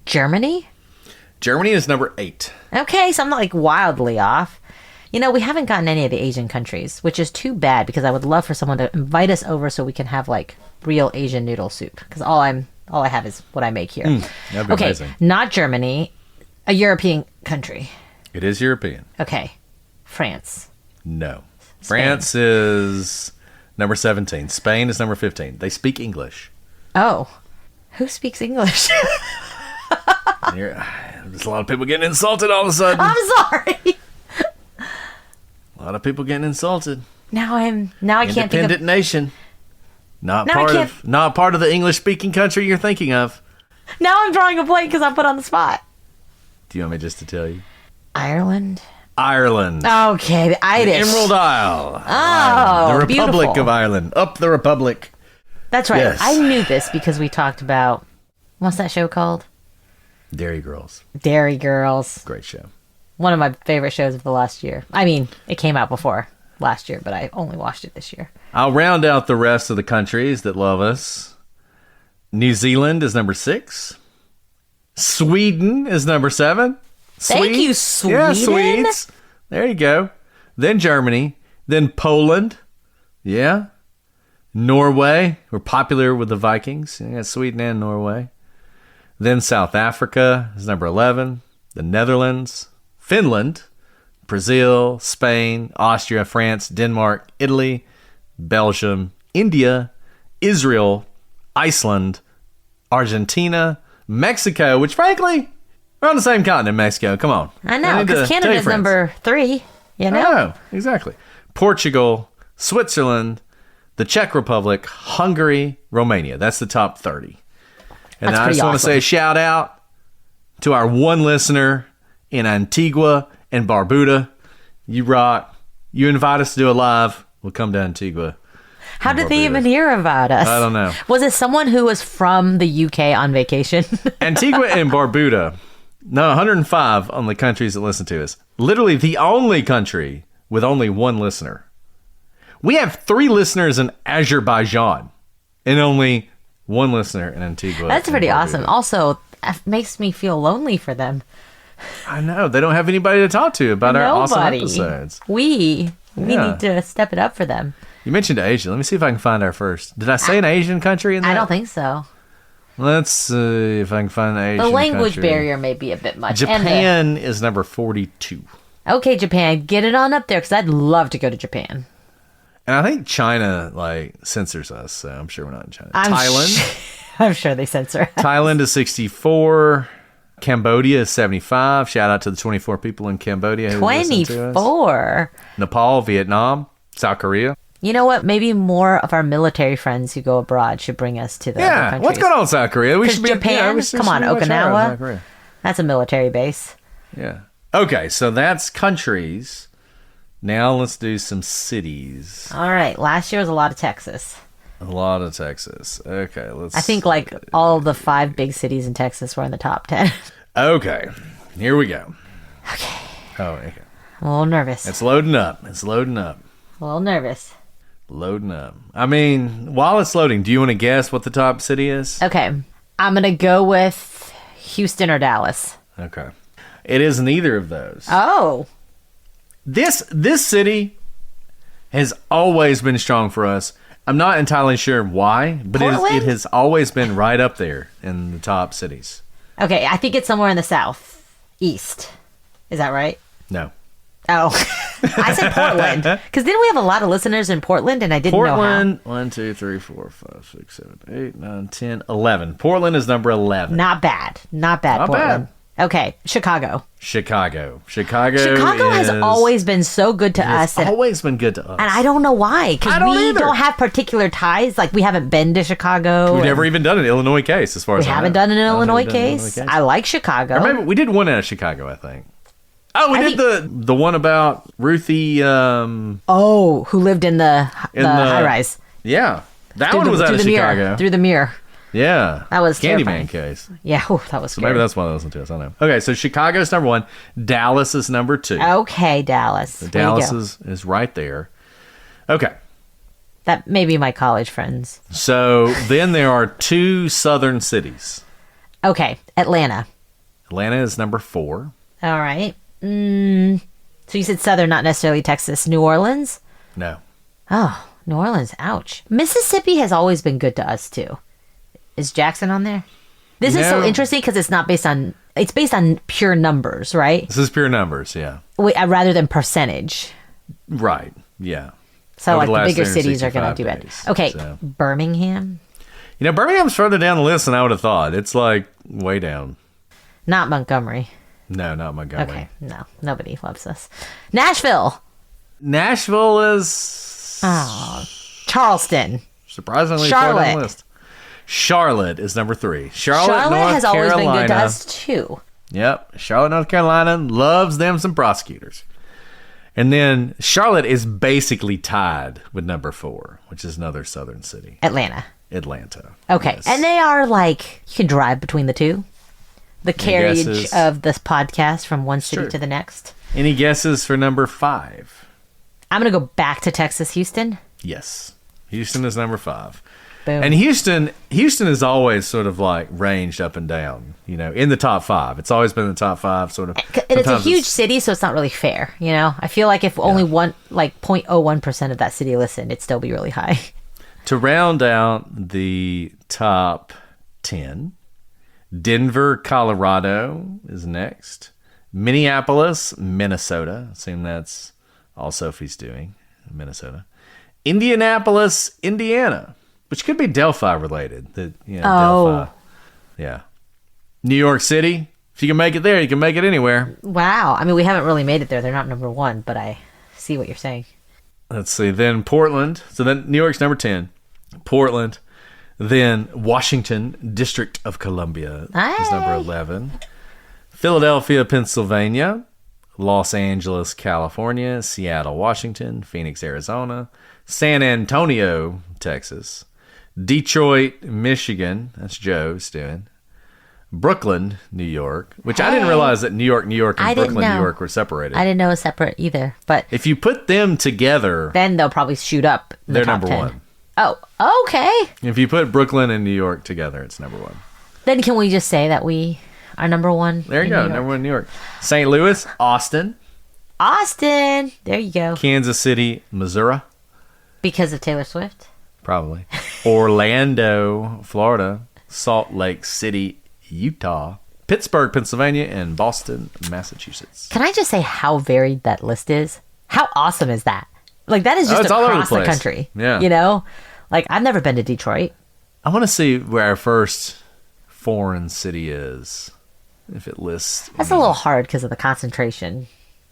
S4: Germany?
S3: Germany is number 8.
S4: Okay, so I'm not like wildly off. We haven't gotten any of the Asian countries, which is too bad because I would love for someone to invite us over so we can have like real Asian noodle soup. Because all I have is what I make here.
S3: That'd be
S4: okay,
S3: amazing.
S4: not Germany, a European country.
S3: It is European.
S4: Okay, France.
S3: No. France is number 17. Spain is number 15. They speak English.
S4: Oh, who speaks English?
S3: There's a lot of people getting insulted all of a sudden.
S4: I'm sorry.
S3: A lot of people getting insulted.
S4: Now I can't think
S3: Independent
S4: of.
S3: nation. Not
S4: Now I
S3: part of the English speaking country you're thinking of.
S4: Now I'm drawing a blank because I'm put on the spot.
S3: Do you want me just to tell you?
S4: Ireland.
S3: Ireland.
S4: Okay, the Irish.
S3: Emerald Isle.
S4: Oh,
S3: Ireland. The Republic
S4: beautiful.
S3: of Ireland. Up the Republic.
S4: That's right.
S3: Yes.
S4: I knew this because we talked about what's that show called?
S3: Dairy Girls.
S4: Dairy Girls.
S3: Great show.
S4: One of my favorite shows of the last year. I mean, it came out before last year, but I only watched it this year.
S3: I'll round out the rest of the countries that love us. New Zealand is number 6. Sweden is number 7.
S4: Thank you, Sweden.
S3: Yeah, Swedes. There you go. Then Germany. Then Poland. Yeah. Norway. We're popular with the Vikings. Yeah, Sweden and Norway. Then South Africa is number 11. The Netherlands. Finland. Brazil. Spain. Austria. France. Denmark. Italy. Belgium. India. Israel. Iceland. Argentina. Mexico, which frankly, we're on the same continent, Mexico. Come on.
S4: I know,
S3: need
S4: because
S3: to tell you,
S4: Canada's
S3: friends.
S4: number 3,
S3: Oh, exactly. Portugal, Switzerland, the Czech Republic, Hungary, Romania. That's the top 30. And
S4: That's
S3: I just
S4: pretty
S3: want to say a shout out to our one listener in Antigua and Barbuda. You rock. You invite us to do a live. We'll come to Antigua.
S4: How did they even hear about us?
S3: I don't know.
S4: Was it someone who was from the UK on vacation?
S3: Antigua and Barbuda. No, 105 on the countries that listen to us. Literally the only country with only one listener. We have 3 listeners in Azerbaijan and only one listener in Antigua.
S4: That's
S3: and
S4: pretty
S3: Barbuda.
S4: awesome. Also, it makes me feel lonely for them.
S3: I know. They don't have anybody to talk to about our awesome
S4: Nobody.
S3: episodes.
S4: We
S3: Yeah.
S4: need to step it up for them.
S3: You mentioned Asia. Let me see if I can find our first. Did I say an Asian country in that?
S4: I don't think so.
S3: Let's see if I can find an Asian
S4: The language
S3: country.
S4: barrier may be a bit much.
S3: Japan is number 42.
S4: Okay, Japan, get it on up there because I'd love to go to Japan.
S3: And I think China, censors us, so I'm sure we're not in China.
S4: I'm
S3: Thailand.
S4: I'm sure they censor.
S3: Thailand is 64. Cambodia is 75. Shout out to the 24 people in Cambodia who listen to us.
S4: 24.
S3: Nepal, Vietnam, South Korea.
S4: You know what? Maybe more of our military friends who go abroad should bring us to the other
S3: Yeah,
S4: countries.
S3: what's going on in South Korea? We should be
S4: Japan. Come on, Okinawa. That's a military base.
S3: Yeah. Okay, so that's countries. Now let's do some cities.
S4: All right. Last year was a lot of Texas.
S3: A lot of Texas. Okay, let's.
S4: I think like all the 5 big cities in Texas were in the top 10.
S3: Okay, here we go.
S4: Okay.
S3: Oh, okay.
S4: I'm a little nervous.
S3: It's loading up. It's loading up.
S4: A little nervous.
S3: Loading up. I mean, while it's loading, do you want to guess what the top city is?
S4: Okay. I'm going to go with Houston or Dallas.
S3: Okay. It is neither of those.
S4: Oh.
S3: This city has always been strong for us. I'm not entirely sure why, but it has always been right up there in the top cities.
S4: Okay. I think it's somewhere in the south. East. Is that right?
S3: No.
S4: Oh. I said Portland. Because didn't we have a lot of listeners in Portland and I didn't know how?
S3: Portland, 1, 2, 3, 4, 5, 6, 7, 8, 9, 10, 11. Portland is number 11.
S4: Not bad. Not bad,
S3: Not
S4: Portland.
S3: bad.
S4: Okay. Chicago.
S3: Chicago
S4: Has always been so good to us.
S3: It's always been good to us.
S4: And I don't know why. Because
S3: I don't
S4: we
S3: either.
S4: don't have particular ties. Like, we haven't been to Chicago.
S3: We've
S4: and
S3: never even done an Illinois case, as far
S4: We
S3: as I know.
S4: haven't done an
S3: I've never
S4: Illinois
S3: done an
S4: case. I like Chicago.
S3: Or maybe we did one out of Chicago, I think. Oh, we did the one about Ruthie.
S4: Oh, who lived in the high rise.
S3: Yeah, that one was out of Chicago.
S4: Mirror, through the mirror.
S3: Yeah,
S4: That was
S3: Candyman
S4: terrifying.
S3: case.
S4: Yeah, that was scary.
S3: Maybe that's why I listened to us. I don't know. Okay, so Chicago's number 1. Dallas is number 2.
S4: Okay, Dallas.
S3: So
S4: There you
S3: Dallas
S4: go.
S3: is right there. Okay.
S4: That may be my college friends.
S3: So then there are 2 southern cities.
S4: Okay, Atlanta.
S3: Atlanta is number 4.
S4: All right. So you said southern, not necessarily Texas. New Orleans?
S3: No.
S4: Oh, New Orleans. Ouch. Mississippi has always been good to us, too. Is Jackson on there? This is so
S3: No.
S4: interesting because it's not based on... It's based on pure numbers, right?
S3: This is pure numbers, yeah.
S4: Rather than percentage.
S3: Right, yeah.
S4: So
S3: Over
S4: like
S3: the
S4: the
S3: last
S4: bigger cities are
S3: 365
S4: going to do it.
S3: days,
S4: Okay,
S3: so.
S4: Birmingham?
S3: You know, Birmingham's further down the list than I would have thought. It's like way down.
S4: Not Montgomery.
S3: No, not Montgomery.
S4: Okay, no. Nobody loves us. Nashville.
S3: Nashville is
S4: Charleston.
S3: surprisingly far down
S4: Charlotte.
S3: the list. Charlotte is number 3. Charlotte, North
S4: has always
S3: Carolina.
S4: been good to us, too.
S3: Yep. Charlotte, North Carolina loves them some prosecutors. And then Charlotte is basically tied with number 4, which is another southern city.
S4: Atlanta.
S3: Atlanta.
S4: Okay.
S3: Yes.
S4: And they are like, you can drive between the two. The carriage
S3: guesses?
S4: of this podcast from one city
S3: Sure.
S4: to the next.
S3: Any guesses for number 5?
S4: I'm going to go back to Texas, Houston.
S3: Yes. Houston is number 5.
S4: Boom.
S3: And Houston is always sort of like ranged up and down, you know, in the top 5. It's always been in the top 5 sort of.
S4: And it's a
S3: Sometimes
S4: huge city, so it's not really fair, you know? I feel like if only 0.01% of that city listened, it'd still be really high.
S3: To round out the top 10, Denver, Colorado is next. Minneapolis, Minnesota. I assume that's all Sophie's doing, Minnesota. Indianapolis, Indiana, which could be Delphi related. Delphi. Yeah. New York City. If you can make it there, you can make it anywhere.
S4: Wow. I mean, we haven't really made it there. They're not number 1, but I see what you're saying.
S3: Let's see. Then Portland. So then New York's number 10. Portland. Then Washington, District of Columbia is number 11. Philadelphia, Pennsylvania. Los Angeles, California. Seattle, Washington. Phoenix, Arizona. San Antonio, Texas. Detroit, Michigan. That's Joe's doing. Brooklyn, New York. Which I didn't realize that New York, and
S4: I didn't
S3: Brooklyn, New
S4: know.
S3: York were separated.
S4: I didn't know it was separate either, but
S3: If you put them together,
S4: then they'll probably shoot up in the
S3: they're
S4: top
S3: number
S4: 10.
S3: 1.
S4: Oh, okay.
S3: If you put Brooklyn and New York together, it's number 1.
S4: Then can we just say that we are number 1?
S3: There you
S4: in
S3: go.
S4: New York?
S3: Number 1 in New York. St. Louis, Austin,
S4: Austin. There you go.
S3: Kansas City, Missouri,
S4: Because of Taylor Swift.
S3: probably. Orlando, Florida. Salt Lake City, Utah. Pittsburgh, Pennsylvania, and Boston, Massachusetts.
S4: Can I just say how varied that list is? How awesome is that? Like, that is just
S3: it's all over the
S4: across the
S3: place.
S4: country.
S3: Yeah.
S4: You know? Like, I've never been to Detroit.
S3: I want to see where our first foreign city is. if it lists.
S4: That's a little hard because of the concentration.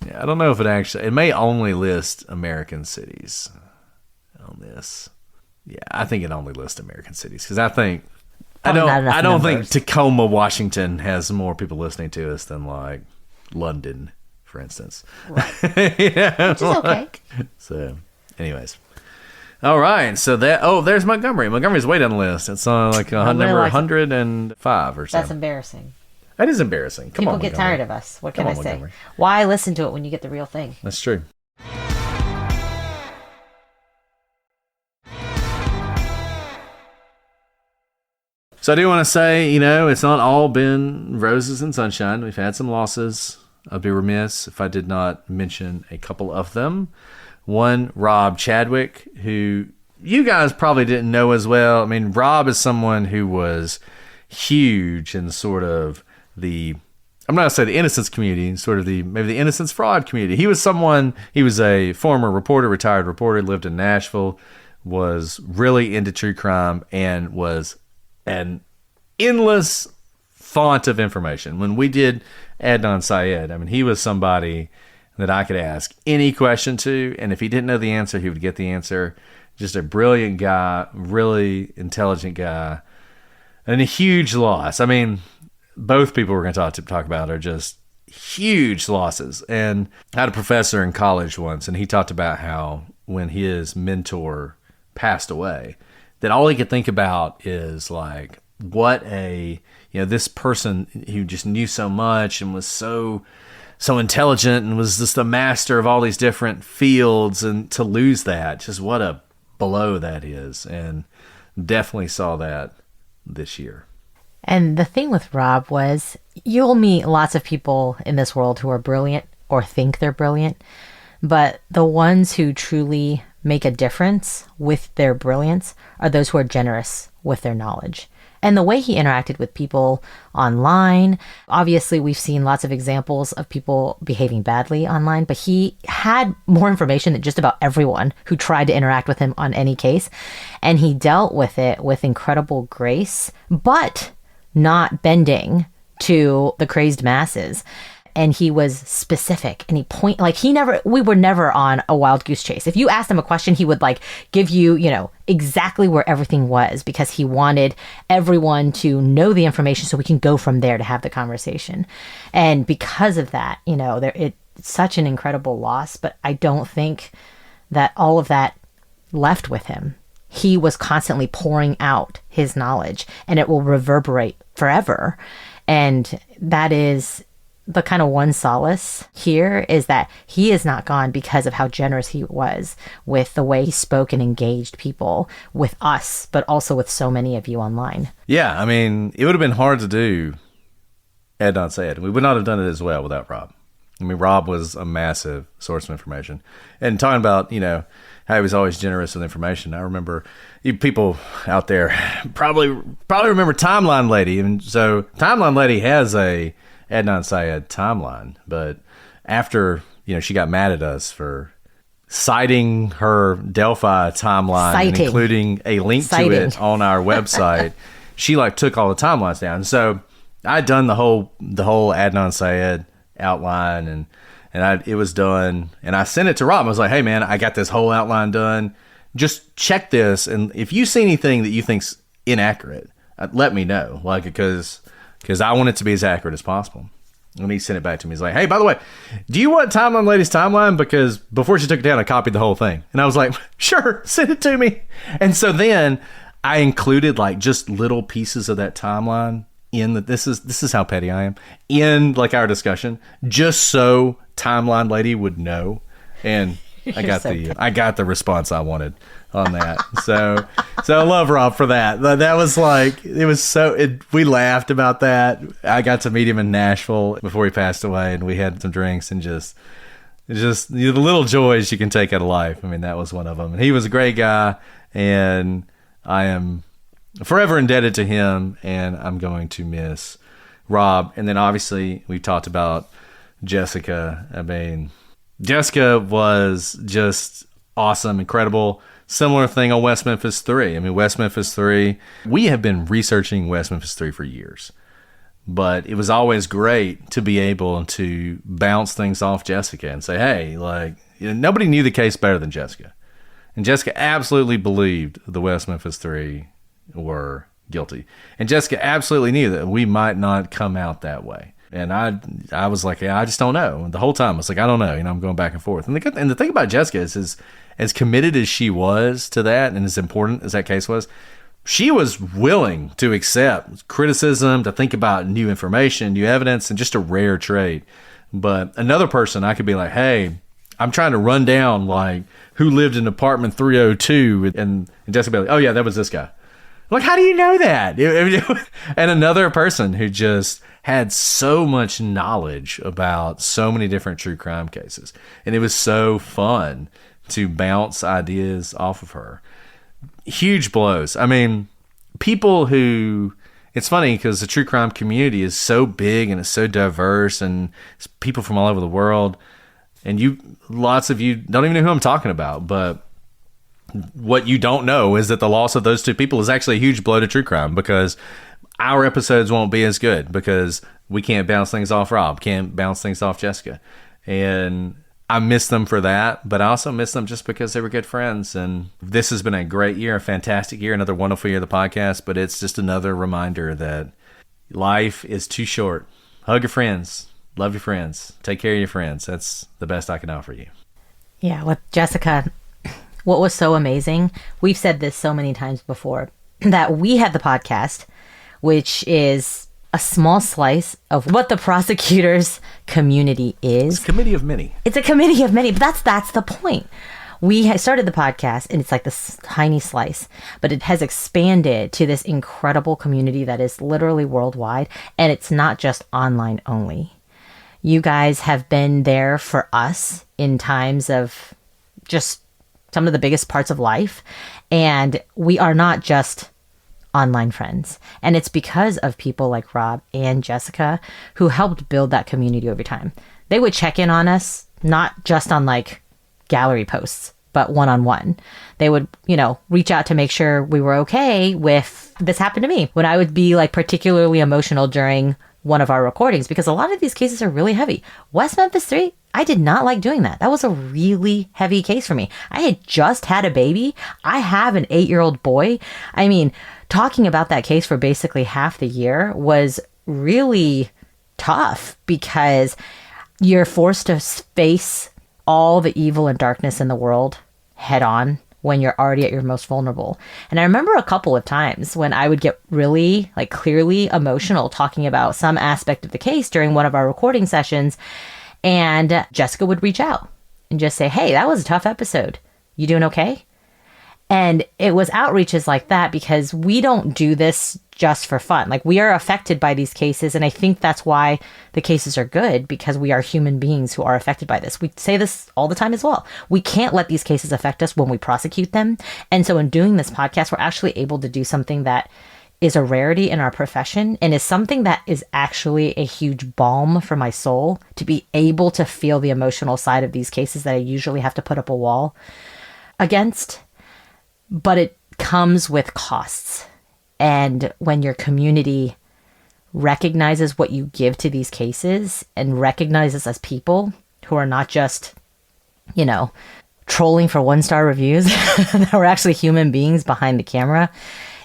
S3: Yeah, I don't know if it may only list American cities on this. Yeah, I think it only lists American cities because I think
S4: Probably not enough
S3: I don't think
S4: numbers.
S3: Tacoma, Washington has more people listening to us than like London, for instance.
S4: Right.
S3: Yeah,
S4: Which is okay.
S3: So, anyways. All right, so there's Montgomery. Montgomery's way down the list. It's on like number 105 or so.
S4: That's embarrassing.
S3: That is embarrassing. Come
S4: People
S3: on,
S4: get
S3: Montgomery.
S4: tired of us. What can
S3: Come
S4: I
S3: on,
S4: say?
S3: Montgomery.
S4: Why listen to it when you get the real thing?
S3: That's true. So I do want to say, it's not all been roses and sunshine. We've had some losses. I'd be remiss if I did not mention a couple of them. One, Rob Chadwick, who you guys probably didn't know as well. I mean, Rob is someone who was huge in sort of I'm not going to say the innocence community, sort of maybe the innocence fraud community. He was a former reporter, retired reporter, lived in Nashville, was really into true crime, and was an endless font of information. When we did Adnan Syed, I mean, he was somebody that I could ask any question to, and if he didn't know the answer, he would get the answer. Just a brilliant guy, really intelligent guy, and a huge loss. I mean, both people we're going to talk about are just huge losses. And I had a professor in college once, and he talked about how when his mentor passed away, that all he could think about is like, what this person who just knew so much and was so intelligent and was just a master of all these different fields, and to lose that, just what a blow that is. And definitely saw that this year.
S4: And the thing with Rob was, you'll meet lots of people in this world who are brilliant or think they're brilliant, but the ones who truly make a difference with their brilliance are those who are generous with their knowledge. And the way he interacted with people online, obviously we've seen lots of examples of people behaving badly online, but he had more information than just about everyone who tried to interact with him on any case. And he dealt with it with incredible grace, but not bending to the crazed masses. And he was specific, and we were never on a wild goose chase. If you asked him a question, he would give you, exactly where everything was, because he wanted everyone to know the information so we can go from there to have the conversation. And because of that, it's such an incredible loss, but I don't think that all of that left with him. He was constantly pouring out his knowledge, and it will reverberate forever. And that is the kind of one solace here, is that he is not gone because of how generous he was with the way he spoke and engaged people, with us, but also with so many of you online.
S3: Yeah, I mean, it would have been hard to do Adnan Syed. We would not have done it as well without Rob. I mean, Rob was a massive source of information. And talking about, how he was always generous with information, I remember people out there probably remember Timeline Lady. And so Timeline Lady has a Adnan Syed timeline, but after she got mad at us for citing her Delphi timeline and including a link to it on our website, she took all the timelines down. So I'd done the whole Adnan Syed outline, and it was done, and I sent it to Rob. I was like, hey man, I got this whole outline done, just check this, and if you see anything that you think's inaccurate, let me know, because I want it to be as accurate as possible. And he sent it back to me. He's like, hey, by the way, do you want Timeline Lady's timeline? Because before she took it down, I copied the whole thing. And I was like, sure, send it to me. And so then I included just little pieces of that timeline in this is how petty I am, in our discussion, just so Timeline Lady would know. And I got the response I wanted on that. So I love Rob for that. That was we laughed about that. I got to meet him in Nashville before he passed away, and we had some drinks, and just the little joys you can take out of life. I mean, that was one of them. And he was a great guy, and I am forever indebted to him, and I'm going to miss Rob. And then obviously we talked about Jessica. I mean, Jessica was just awesome, incredible. Similar thing on West Memphis 3. I mean, West Memphis 3, we have been researching West Memphis 3 for years. But it was always great to be able to bounce things off Jessica and say, hey, like, nobody knew the case better than Jessica. And Jessica absolutely believed the West Memphis Three were guilty. And Jessica absolutely knew that we might not come out that way. And I was like, yeah, I just don't know. And the whole time I was like, I don't know. I'm going back and forth. And the thing about Jessica is as committed as she was to that and as important as that case was, she was willing to accept criticism, to think about new information, new evidence, and just a rare trait. But another person, I could be like, hey, I'm trying to run down like who lived in apartment 302, and Jessica be like, oh yeah, that was this guy. Like, how do you know that? And another person who just had so much knowledge about so many different true crime cases, and it was so fun to bounce ideas off of her. Huge blows. I mean, people who, it's funny because the true crime community is so big and it's so diverse, and it's people from all over the world, and lots of you don't even know who I'm talking about, but what you don't know is that the loss of those two people is actually a huge blow to true crime, because our episodes won't be as good because we can't bounce things off Rob, can't bounce things off Jessica. And I miss them for that, but I also miss them just because they were good friends. And this has been a great year, a fantastic year, another wonderful year of the podcast, but it's just another reminder that life is too short. Hug your friends, love your friends, take care of your friends. That's the best I can offer you.
S4: Yeah, with Jessica, what was so amazing, we've said this so many times before, that we had the podcast, which is a small slice of what the Prosecutors community is.
S3: It's a committee of many.
S4: It's a committee of many, but that's the point. We started the podcast, and it's like this tiny slice, but it has expanded to this incredible community that is literally worldwide, and it's not just online only. You guys have been there for us in times of just some of the biggest parts of life, and we are not just online friends. And it's because of people like Rob and Jessica who helped build that community over time. They would check in on us, not just on like gallery posts, but one-on-one. They would, reach out to make sure we were okay with this happened to me when I would be like particularly emotional during one of our recordings, because a lot of these cases are really heavy. West Memphis 3, I did not like doing that. That was a really heavy case for me. I had just had a baby. I have an 8-year-old boy. I mean, talking about that case for basically half the year was really tough, because you're forced to face all the evil and darkness in the world head on when you're already at your most vulnerable. And I remember a couple of times when I would get really like clearly emotional talking about some aspect of the case during one of our recording sessions, and Jessica would reach out and just say, hey, that was a tough episode. You doing okay? And it was outreaches like that, because we don't do this just for fun. Like, we are affected by these cases. And I think that's why the cases are good, because we are human beings who are affected by this. We say this all the time as well. We can't let these cases affect us when we prosecute them. And so in doing this podcast, we're actually able to do something that is a rarity in our profession, and is something that is actually a huge balm for my soul, to be able to feel the emotional side of these cases that I usually have to put up a wall against. But it comes with costs. And when your community recognizes what you give to these cases and recognizes us people who are not just, trolling for 1-star reviews, that we're actually human beings behind the camera,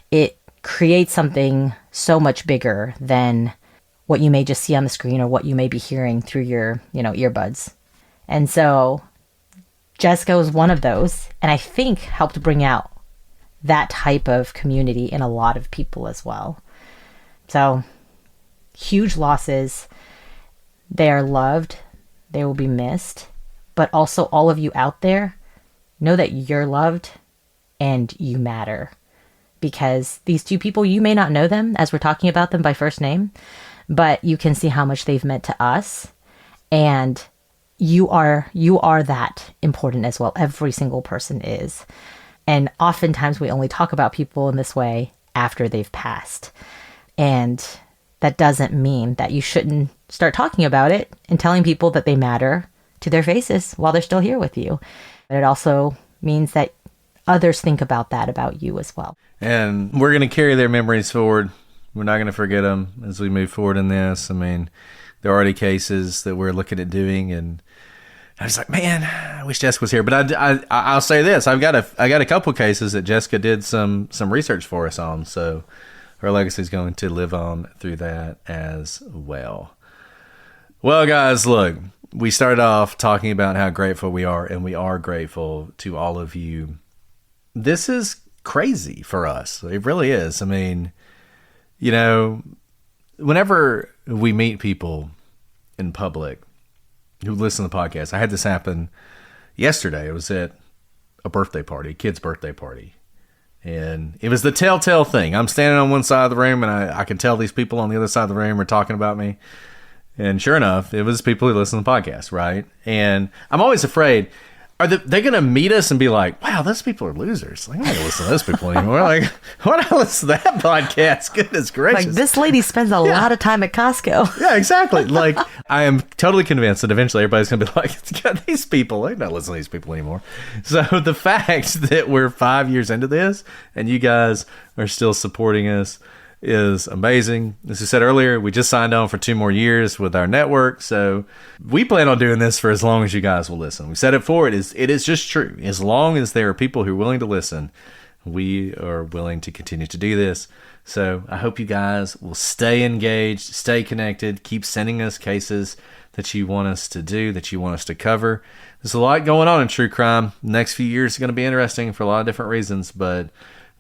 S4: it creates something so much bigger than what you may just see on the screen or what you may be hearing through your, earbuds. And so Jessica was one of those, and I think helped bring out that type of community in a lot of people as well. So huge losses. They are loved. They will be missed. But also, all of you out there, know that you're loved and you matter. Because these two people, you may not know them as we're talking about them by first name, but you can see how much they've meant to us. And you are that important as well. Every single person is. And oftentimes we only talk about people in this way after they've passed. And that doesn't mean that you shouldn't start talking about it and telling people that they matter to their faces while they're still here with you. But it also means that others think about that about you as well.
S3: And we're going to carry their memories forward We're not going to forget them as we move forward in this. I mean, there are already cases that we're looking at doing, and I was like, man, I wish Jessica was here. But I'll say this: I got a couple cases that Jessica did some research for us on, so her legacy is going to live on through that as well. Well, guys, look, we started off talking about how grateful we are, and we are grateful to all of you. This is crazy for us. It really is. I mean, you know, whenever we meet people in public who listen to the podcast, I had this happen yesterday. It was at a birthday party, a kid's birthday party. And it was the telltale thing. I'm standing on one side of the room, and I can tell these people on the other side of the room are talking about me. And sure enough, it was people who listen to the podcast, right? And I'm always afraid, are they going to meet us and be like, wow, those people are losers. Like, I'm not going to listen to those people anymore. Like, why do I listen to that podcast? Goodness gracious.
S4: Like, this lady spends a lot of time at Costco.
S3: Yeah, exactly. Like, I am totally convinced that eventually everybody's going to be like, these people, they're not listening to these people anymore. So the fact that we're 5 years into this and you guys are still supporting us is amazing. As I said earlier, we just signed on for 2 more years with our network, so we plan on doing this for as long as you guys will listen. We said it before, it is just true. As long as there are people who are willing to listen, we are willing to continue to do this. So I hope you guys will stay engaged, stay connected, keep sending us cases that you want us to do, that you want us to cover. There's a lot going on in true crime. The next few years are going to be interesting for a lot of different reasons, but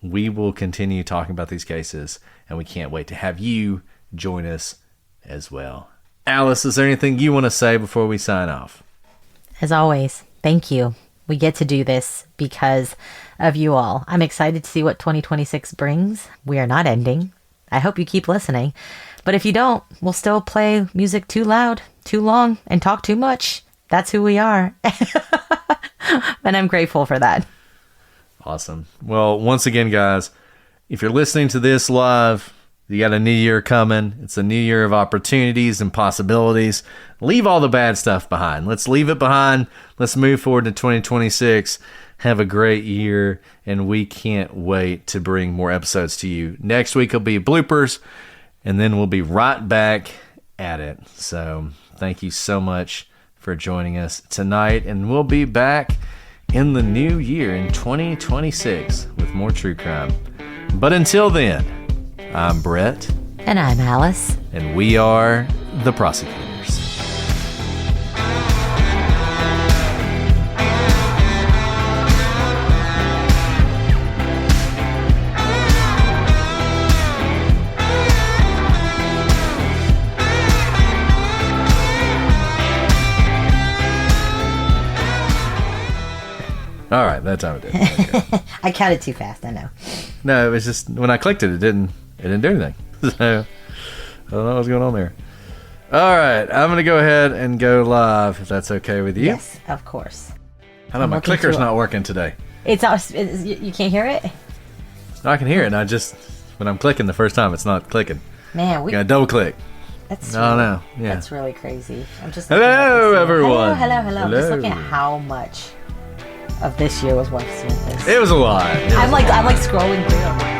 S3: we will continue talking about these cases, and we can't wait to have you join us as well. Alice, is there anything you want to say before we sign off?
S4: As always, thank you. We get to do this because of you all. I'm excited to see what 2026 brings. We are not ending. I hope you keep listening. But if you don't, we'll still play music too loud, too long, and talk too much. That's who we are. And I'm grateful for that.
S3: Awesome. Well, once again, guys, if you're listening to this live, you got a new year coming. It's a new year of opportunities and possibilities. Leave all the bad stuff behind. Let's leave it behind. Let's move forward to 2026. Have a great year, and we can't wait to bring more episodes to you. Next week will be bloopers, and then we'll be right back at it. So thank you so much for joining us tonight, and we'll be back in the new year in 2026 with more true crime. But until then, I'm Brett.
S4: And I'm Alice.
S3: And we are the Prosecutors. All right, that time it did. Okay.
S4: I counted too fast, I know.
S3: No, it was just when I clicked it, it didn't do anything. So I don't know what's going on there. All right, I'm going to go ahead and go live if that's okay with you.
S4: Yes, of course.
S3: I know my clicker's not working today.
S4: You can't hear it?
S3: No, I can hear it, and when I'm clicking the first time, it's not clicking.
S4: Man,
S3: You got to double click.
S4: Yeah.
S3: That's
S4: really crazy. I'm just
S3: Hello, everyone.
S4: Hello. I'm just looking at how much of this year was worth seeing this.
S3: It was a lot.
S4: I'm like scrolling through. I'm like,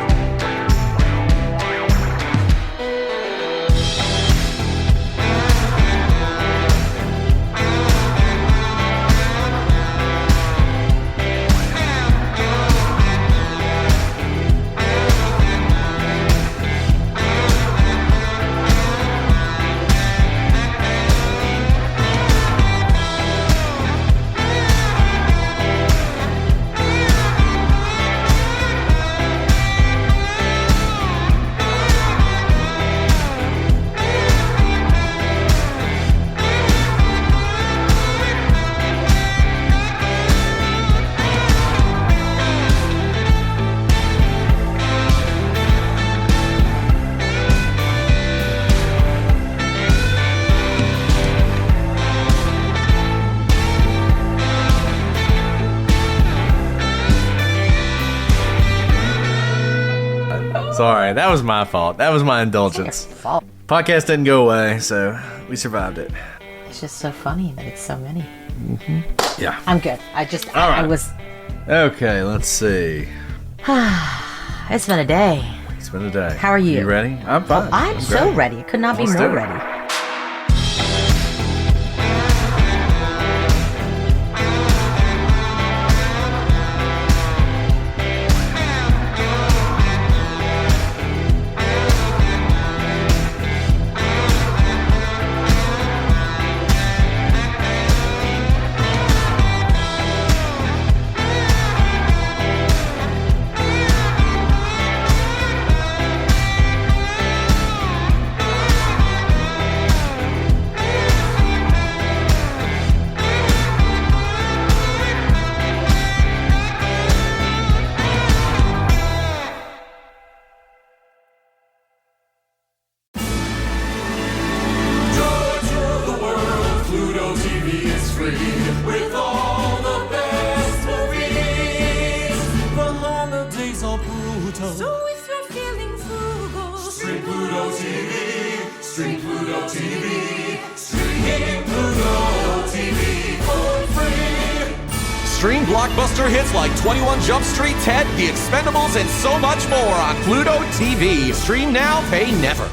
S3: Sorry, that was my fault. That was my indulgence.
S4: your fault.
S3: Podcast didn't go away, so we survived it.
S4: It's just so funny that it's so many.
S3: Mm-hmm. Yeah.
S4: I'm good. I was.
S3: Okay, let's see.
S4: It's been a day.
S3: It's It's been a day.
S4: How are you?
S3: You ready? I'm fine.
S4: I'm so
S3: great.
S4: ready. Could not be
S3: Let's
S4: more
S3: do it.
S4: ready.
S5: So if you're feeling frugal, stream Pluto TV, stream Pluto TV, stream Pluto TV for free.
S6: Stream blockbuster hits like 21 Jump Street, Ted, The Expendables, and so much more on Pluto TV. Stream now, pay never.